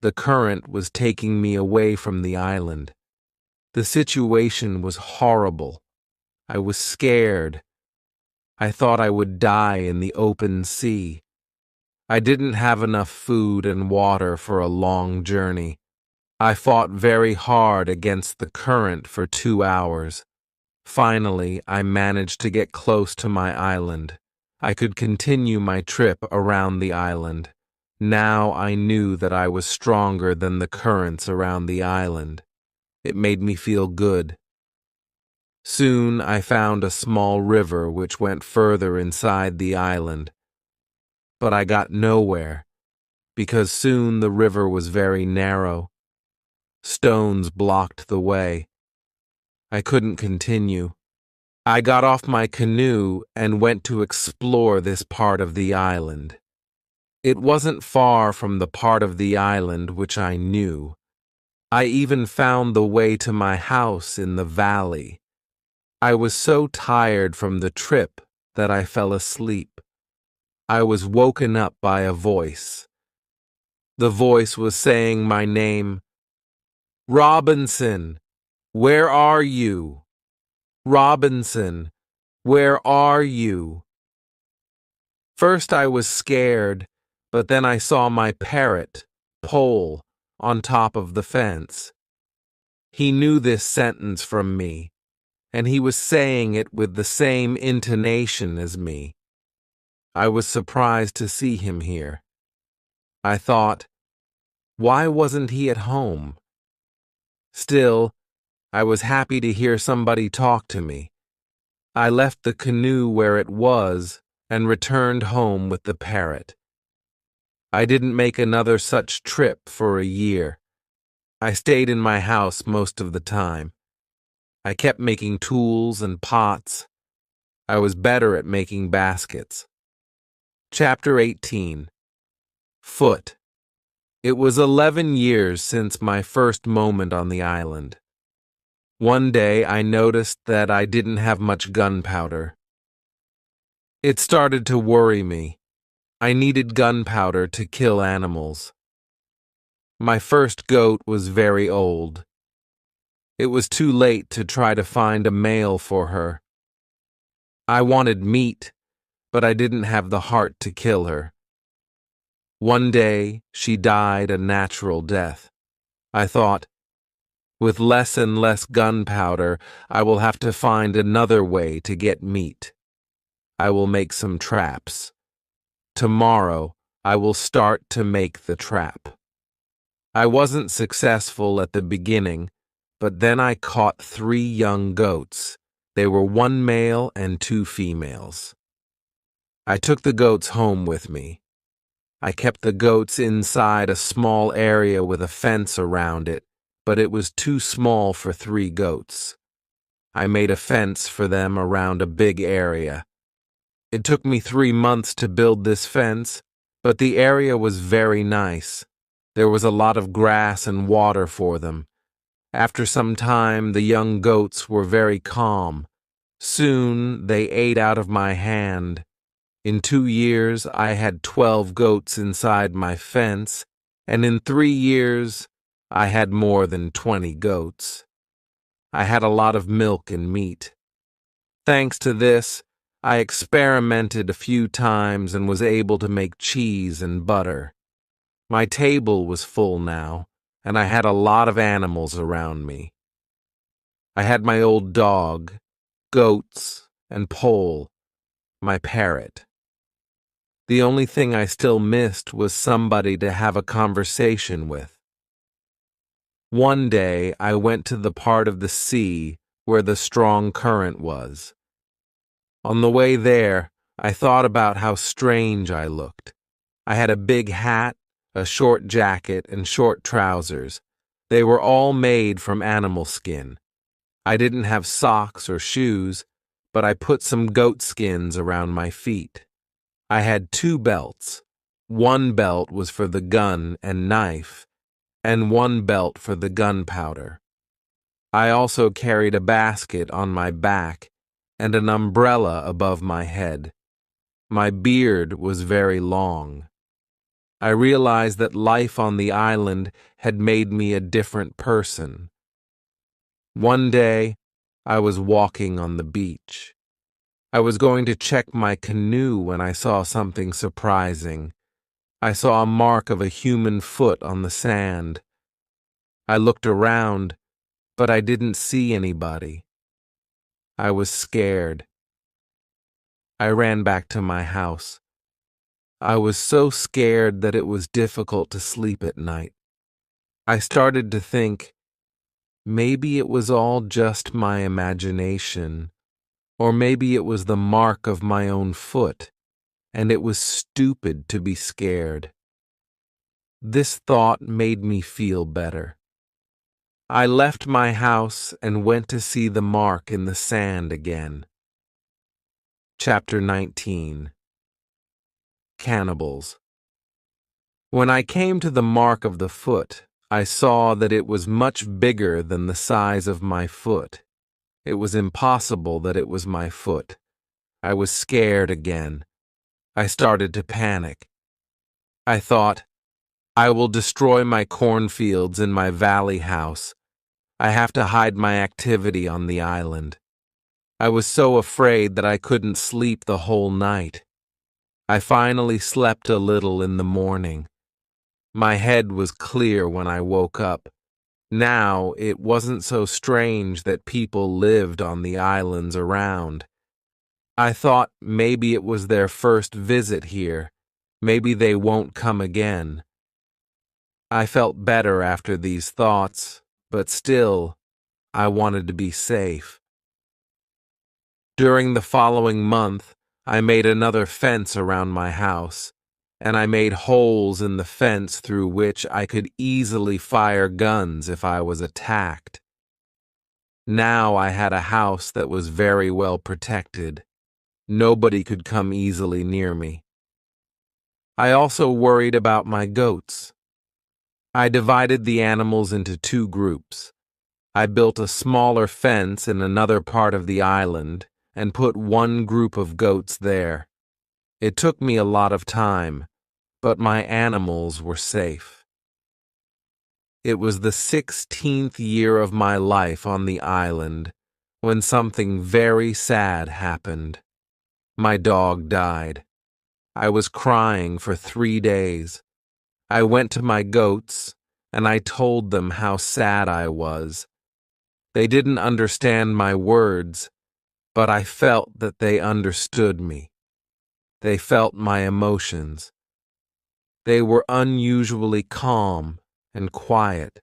The current was taking me away from the island. The situation was horrible. I was scared. I thought I would die in the open sea. I didn't have enough food and water for a long journey. I fought very hard against the current for 2 hours. Finally, I managed to get close to my island. I could continue my trip around the island. Now I knew that I was stronger than the currents around the island. It made me feel good. Soon I found a small river which went further inside the island. But I got nowhere, because soon the river was very narrow. Stones blocked the way. I couldn't continue. I got off my canoe and went to explore this part of the island. It wasn't far from the part of the island which I knew. I even found the way to my house in the valley. I was so tired from the trip that I fell asleep. I was woken up by a voice. The voice was saying my name. Robinson, where are you? Robinson, where are you? First I was scared, but then I saw my parrot, Pole, on top of the fence. He knew this sentence from me, and he was saying it with the same intonation as me. I was surprised to see him here. I thought, why wasn't he at home? Still, I was happy to hear somebody talk to me. I left the canoe where it was and returned home with the parrot. I didn't make another such trip for a year. I stayed in my house most of the time. I kept making tools and pots. I was better at making baskets. Chapter 18. Foot. It was 11 years since my first moment on the island. One day I noticed that I didn't have much gunpowder. It started to worry me. I needed gunpowder to kill animals. My first goat was very old. It was too late to try to find a male for her. I wanted meat, but I didn't have the heart to kill her. One day, she died a natural death. I thought, with less and less gunpowder, I will have to find another way to get meat. I will make some traps. Tomorrow, I will start to make the trap. I wasn't successful at the beginning, but then I caught 3 young goats. They were 1 male and 2 females. I took the goats home with me. I kept the goats inside a small area with a fence around it, but it was too small for 3 goats. I made a fence for them around a big area. It took me 3 months to build this fence, but the area was very nice. There was a lot of grass and water for them. After some time, the young goats were very calm. Soon, they ate out of my hand. In 2 years, I had 12 goats inside my fence, and in 3 years, I had more than 20 goats. I had a lot of milk and meat. Thanks to this, I experimented a few times and was able to make cheese and butter. My table was full now, and I had a lot of animals around me. I had my old dog, goats, and Pole, my parrot. The only thing I still missed was somebody to have a conversation with. One day, I went to the part of the sea where the strong current was. On the way there, I thought about how strange I looked. I had a big hat, a short jacket, and short trousers. They were all made from animal skin. I didn't have socks or shoes, but I put some goat skins around my feet. I had 2 belts. 1 belt was for the gun and knife, and 1 belt for the gunpowder. I also carried a basket on my back and an umbrella above my head. My beard was very long. I realized that life on the island had made me a different person. One day, I was walking on the beach. I was going to check my canoe when I saw something surprising. I saw a mark of a human foot on the sand. I looked around, but I didn't see anybody. I was scared. I ran back to my house. I was so scared that it was difficult to sleep at night. I started to think, maybe it was all just my imagination, or maybe it was the mark of my own foot, and it was stupid to be scared. This thought made me feel better. I left my house and went to see the mark in the sand again. Chapter 19. Cannibals. When I came to the mark of the foot, I saw that it was much bigger than the size of my foot. It was impossible that it was my foot. I was scared again. I started to panic. I thought, I will destroy my cornfields in my valley house. I have to hide my activity on the island. I was so afraid that I couldn't sleep the whole night. I finally slept a little in the morning. My head was clear when I woke up. Now it wasn't so strange that people lived on the islands around. I thought maybe it was their first visit here. Maybe they won't come again. I felt better after these thoughts, but still, I wanted to be safe. During the following month, I made another fence around my house, and I made holes in the fence through which I could easily fire guns if I was attacked. Now I had a house that was very well protected. Nobody could come easily near me. I also worried about my goats. I divided the animals into two groups. I built a smaller fence in another part of the island and put one group of goats there. It took me a lot of time, but my animals were safe. It was the 16th year of my life on the island when something very sad happened. My dog died. I was crying for 3 days. I went to my goats and I told them how sad I was. They didn't understand my words, but I felt that they understood me. They felt my emotions. They were unusually calm and quiet.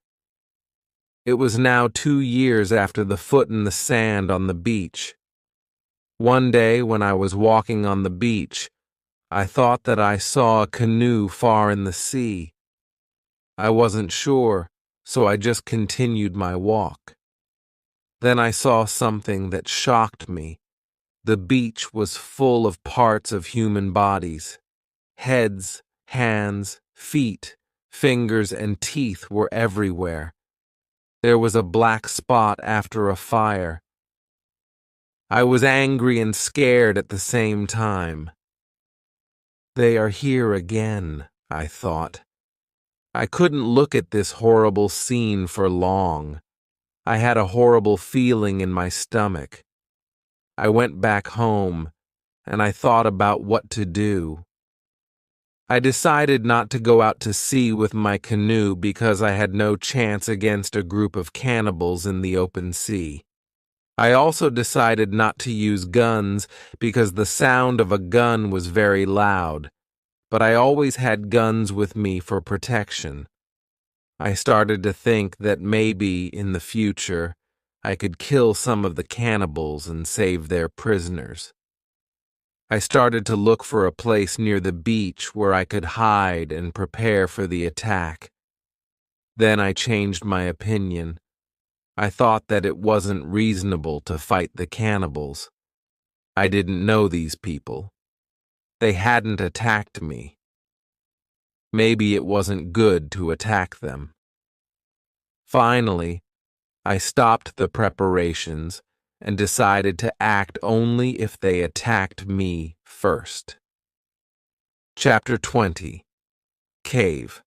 It was now 2 years after the foot in the sand on the beach. One day when I was walking on the beach, I thought that I saw a canoe far in the sea. I wasn't sure, so I just continued my walk. Then I saw something that shocked me. The beach was full of parts of human bodies. Heads, hands, feet, fingers, and teeth were everywhere. There was a black spot after a fire. I was angry and scared at the same time. They are here again, I thought. I couldn't look at this horrible scene for long. I had a horrible feeling in my stomach. I went back home, and I thought about what to do. I decided not to go out to sea with my canoe because I had no chance against a group of cannibals in the open sea. I also decided not to use guns because the sound of a gun was very loud, but I always had guns with me for protection. I started to think that maybe, in the future, I could kill some of the cannibals and save their prisoners. I started to look for a place near the beach where I could hide and prepare for the attack. Then I changed my opinion. I thought that it wasn't reasonable to fight the cannibals. I didn't know these people. They hadn't attacked me. Maybe it wasn't good to attack them. Finally, I stopped the preparations and decided to act only if they attacked me first. Chapter 20. Cave.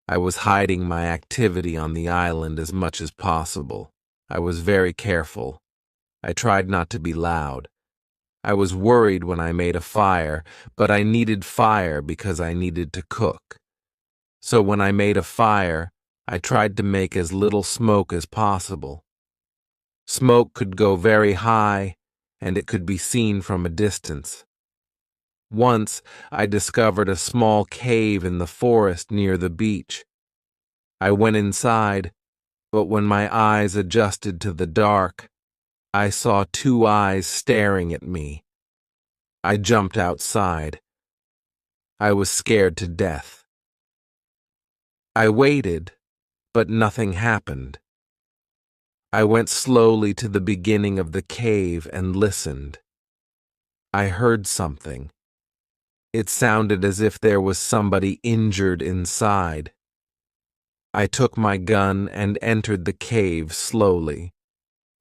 I was hiding my activity on the island as much as possible. I was very careful. I tried not to be loud. I was worried when I made a fire, but I needed fire because I needed to cook. So when I made a fire, I tried to make as little smoke as possible. Smoke could go very high, and it could be seen from a distance. Once, I discovered a small cave in the forest near the beach. I went inside, but when my eyes adjusted to the dark, I saw 2 eyes staring at me. I jumped outside. I was scared to death. I waited, but nothing happened. I went slowly to the beginning of the cave and listened. I heard something. It sounded as if there was somebody injured inside. I took my gun and entered the cave slowly.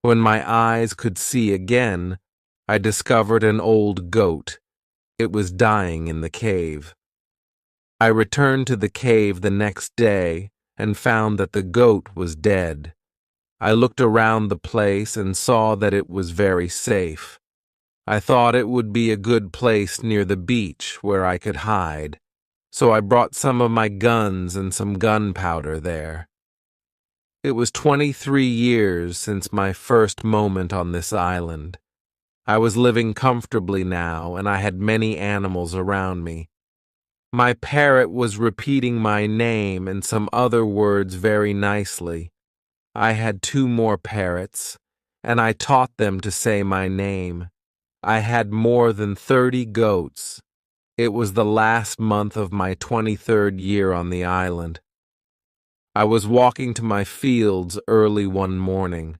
When my eyes could see again, I discovered an old goat. It was dying in the cave. I returned to the cave the next day and found that the goat was dead. I looked around the place and saw that it was very safe. I thought it would be a good place near the beach where I could hide, so I brought some of my guns and some gunpowder there. It was 23 years since my first moment on this island. I was living comfortably now, and I had many animals around me. My parrot was repeating my name and some other words very nicely. I had 2 more parrots, and I taught them to say my name. I had more than 30 goats. It was the last month of my 23rd year on the island. I was walking to my fields early one morning.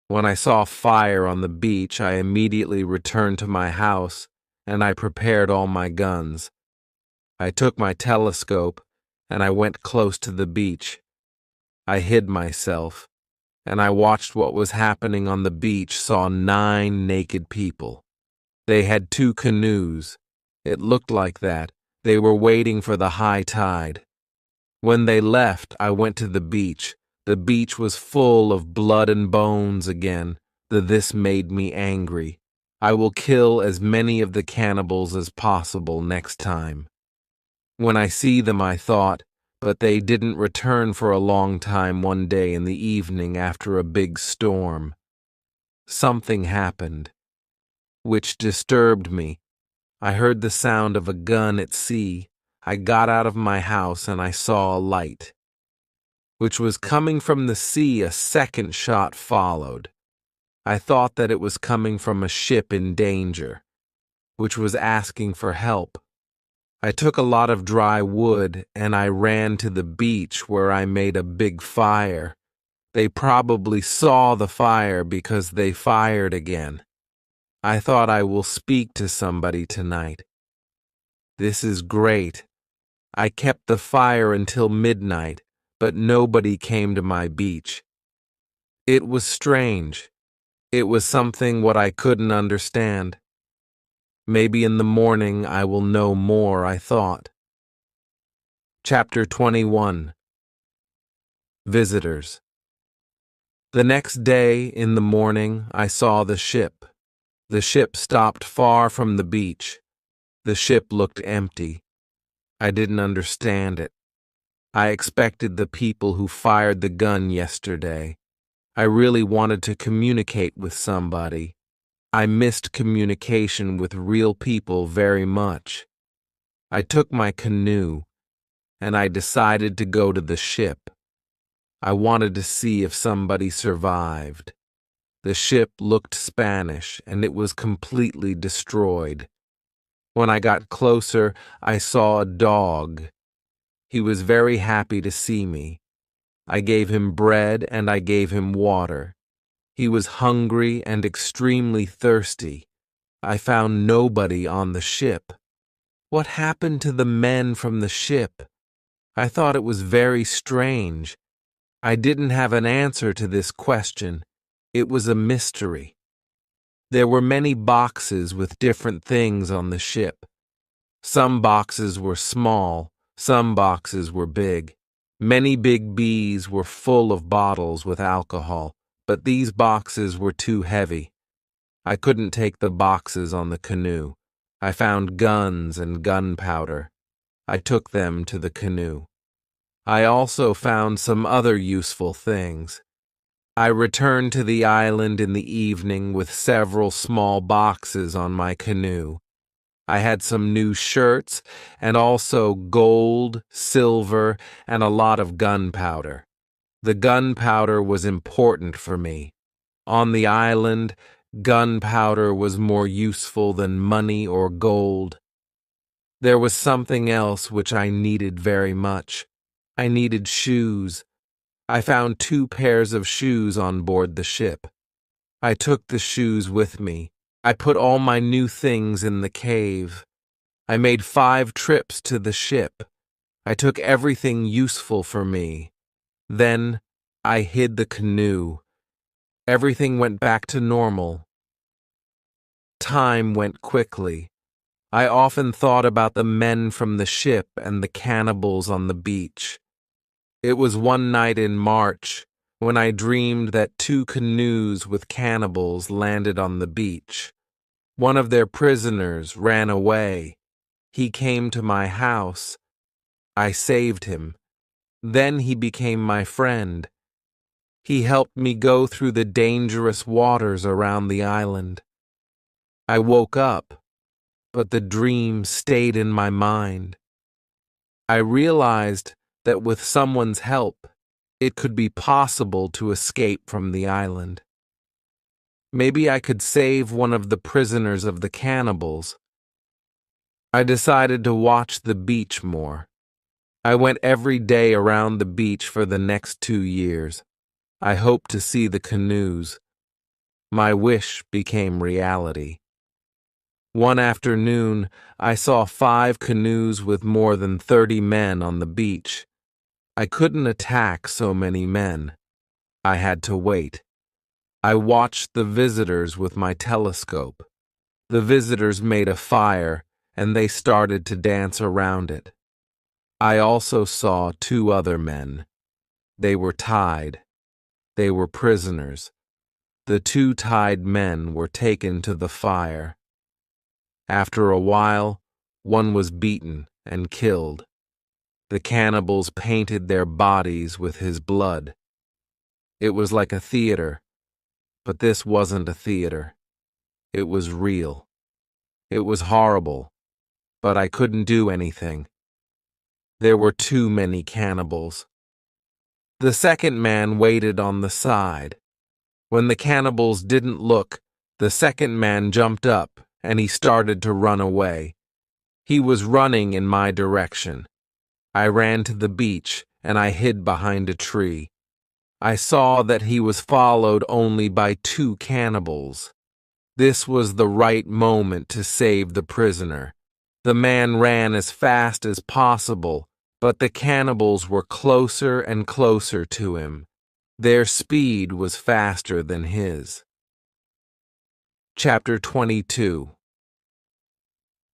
When I saw fire on the beach, I immediately returned to my house and I prepared all my guns. I took my telescope and I went close to the beach. I hid myself and I watched what was happening on the beach, saw 9 naked people. They had 2 canoes. It looked like that. They were waiting for the high tide. When they left, I went to the beach. The beach was full of blood and bones again. This made me angry. I will kill as many of the cannibals as possible next time. When I see them, I thought, but they didn't return for a long time one day in the evening after a big storm. Something happened, which disturbed me. I heard the sound of a gun at sea. I got out of my house and I saw a light, which was coming from the sea. A second shot followed. I thought that it was coming from a ship in danger, which was asking for help. I took a lot of dry wood and I ran to the beach where I made a big fire. They probably saw the fire because they fired again. I thought I will speak to somebody tonight. This is great. I kept the fire until midnight, but nobody came to my beach. It was strange. It was something what I couldn't understand. Maybe in the morning I will know more, I thought. Chapter 21. Visitors. The next day in the morning I saw the ship. The ship stopped far from the beach. The ship looked empty. I didn't understand it. I expected the people who fired the gun yesterday. I really wanted to communicate with somebody. I missed communication with real people very much. I took my canoe, and I decided to go to the ship. I wanted to see if somebody survived. The ship looked Spanish, and it was completely destroyed. When I got closer, I saw a dog. He was very happy to see me. I gave him bread and I gave him water. He was hungry and extremely thirsty. I found nobody on the ship. What happened to the men from the ship? I thought it was very strange. I didn't have an answer to this question. It was a mystery. There were many boxes with different things on the ship. Some boxes were small, some boxes were big. Many big bees were full of bottles with alcohol, but these boxes were too heavy. I couldn't take the boxes on the canoe. I found guns and gunpowder. I took them to the canoe. I also found some other useful things. I returned to the island in the evening with several small boxes on my canoe. I had some new shirts and also gold, silver, and a lot of gunpowder. The gunpowder was important for me. On the island, gunpowder was more useful than money or gold. There was something else which I needed very much. I needed shoes. I found 2 pairs of shoes on board the ship. I took the shoes with me. I put all my new things in the cave. I made 5 trips to the ship. I took everything useful for me. Then I hid the canoe. Everything went back to normal. Time went quickly. I often thought about the men from the ship and the cannibals on the beach. It was one night in March when I dreamed that 2 canoes with cannibals landed on the beach. One of their prisoners ran away. He came to my house. I saved him. Then he became my friend. He helped me go through the dangerous waters around the island. I woke up, but the dream stayed in my mind. I realized that with someone's help, it could be possible to escape from the island. Maybe I could save one of the prisoners of the cannibals. I decided to watch the beach more. I went every day around the beach for the next 2 years. I hoped to see the canoes. My wish became reality. One afternoon, I saw 5 canoes with more than 30 men on the beach. I couldn't attack so many men. I had to wait. I watched the visitors with my telescope. The visitors made a fire, and they started to dance around it. I also saw 2 other men. They were tied. They were prisoners. The 2 tied men were taken to the fire. After a while, one was beaten and killed. The cannibals painted their bodies with his blood. It was like a theater, but this wasn't a theater. It was real. It was horrible, but I couldn't do anything. There were too many cannibals. The second man waited on the side. When the cannibals didn't look, the second man jumped up and he started to run away. He was running in my direction. I ran to the beach and I hid behind a tree. I saw that he was followed only by 2 cannibals. This was the right moment to save the prisoner. The man ran as fast as possible, but the cannibals were closer and closer to him. Their speed was faster than his. Chapter 22.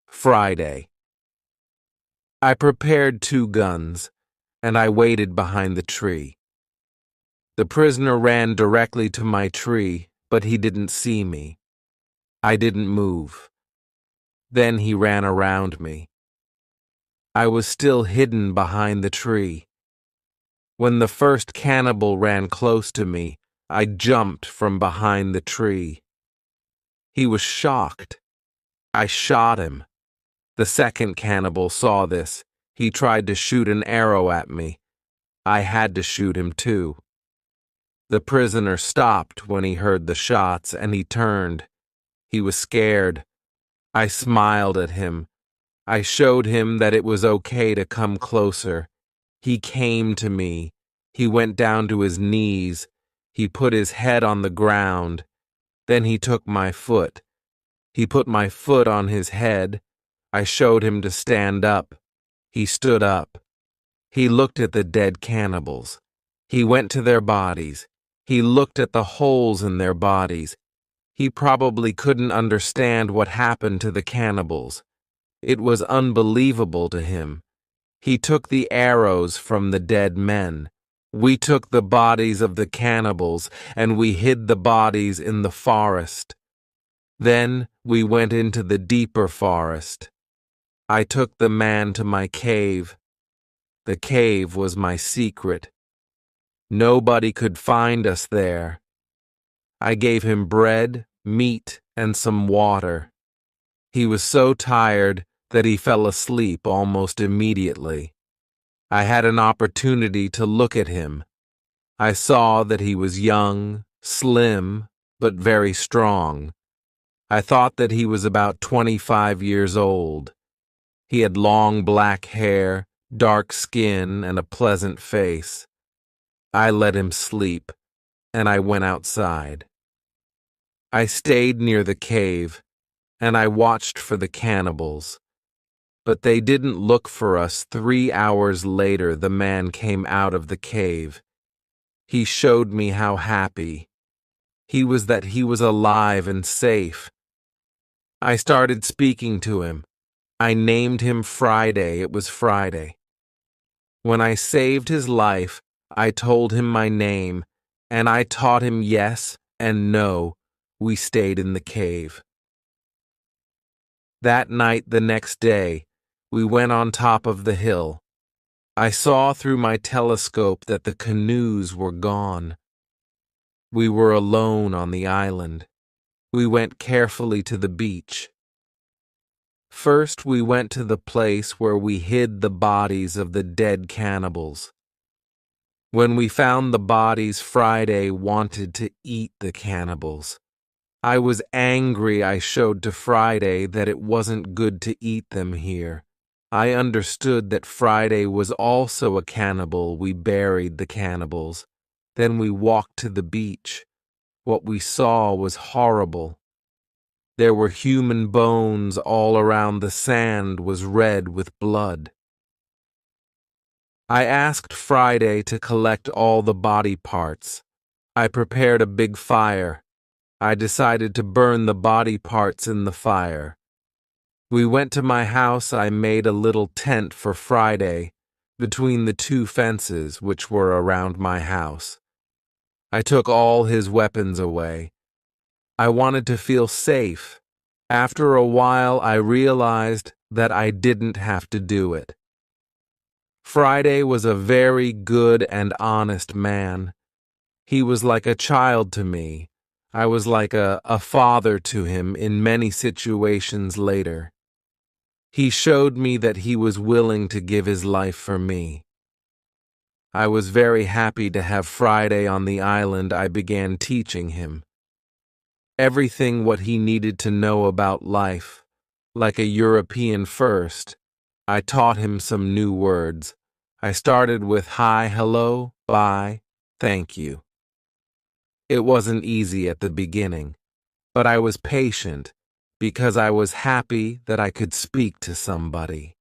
Friday. I prepared 2 guns, and I waited behind the tree. The prisoner ran directly to my tree, but he didn't see me. I didn't move. Then he ran around me. I was still hidden behind the tree. When the first cannibal ran close to me, I jumped from behind the tree. He was shocked. I shot him. The second cannibal saw this. He tried to shoot an arrow at me. I had to shoot him too. The prisoner stopped when he heard the shots and he turned. He was scared. I smiled at him. I showed him that it was okay to come closer. He came to me. He went down to his knees. He put his head on the ground. Then he took my foot. He put my foot on his head. I showed him to stand up. He stood up. He looked at the dead cannibals. He went to their bodies. He looked at the holes in their bodies. He probably couldn't understand what happened to the cannibals. It was unbelievable to him. He took the arrows from the dead men. We took the bodies of the cannibals and we hid the bodies in the forest. Then we went into the deeper forest. I took the man to my cave. The cave was my secret. Nobody could find us there. I gave him bread, meat, and some water. He was so tired that he fell asleep almost immediately. I had an opportunity to look at him. I saw that he was young, slim, but very strong. I thought that he was about 25 years old. He had long black hair, dark skin, and a pleasant face. I let him sleep, and I went outside. I stayed near the cave, and I watched for the cannibals. But they didn't look for us. 3 hours later, the man came out of the cave. He showed me how happy he was that he was alive and safe. I started speaking to him. I named him Friday. It was Friday. When I saved his life, I told him my name, and I taught him yes and no. We stayed in the cave. That night, the next day, we went on top of the hill. I saw through my telescope that the canoes were gone. We were alone on the island. We went carefully to the beach. First, we went to the place where we hid the bodies of the dead cannibals. When we found the bodies, Friday wanted to eat the cannibals. I was angry. I showed to Friday that it wasn't good to eat them here. I understood that Friday was also a cannibal. We buried the cannibals. Then we walked to the beach. What we saw was horrible. There were human bones all around. The sand was red with blood. I asked Friday to collect all the body parts. I prepared a big fire. I decided to burn the body parts in the fire. We went to my house. I made a little tent for Friday between the two fences which were around my house. I took all his weapons away. I wanted to feel safe. After a while, I realized that I didn't have to do it. Friday was a very good and honest man. He was like a child to me. I was like a father to him in many situations later. He showed me that he was willing to give his life for me. I was very happy to have Friday on the island. I began teaching him everything what he needed to know about life. Like a European first, I taught him some new words. I started with hi, hello, bye, thank you. It wasn't easy at the beginning, but I was patient because I was happy that I could speak to somebody.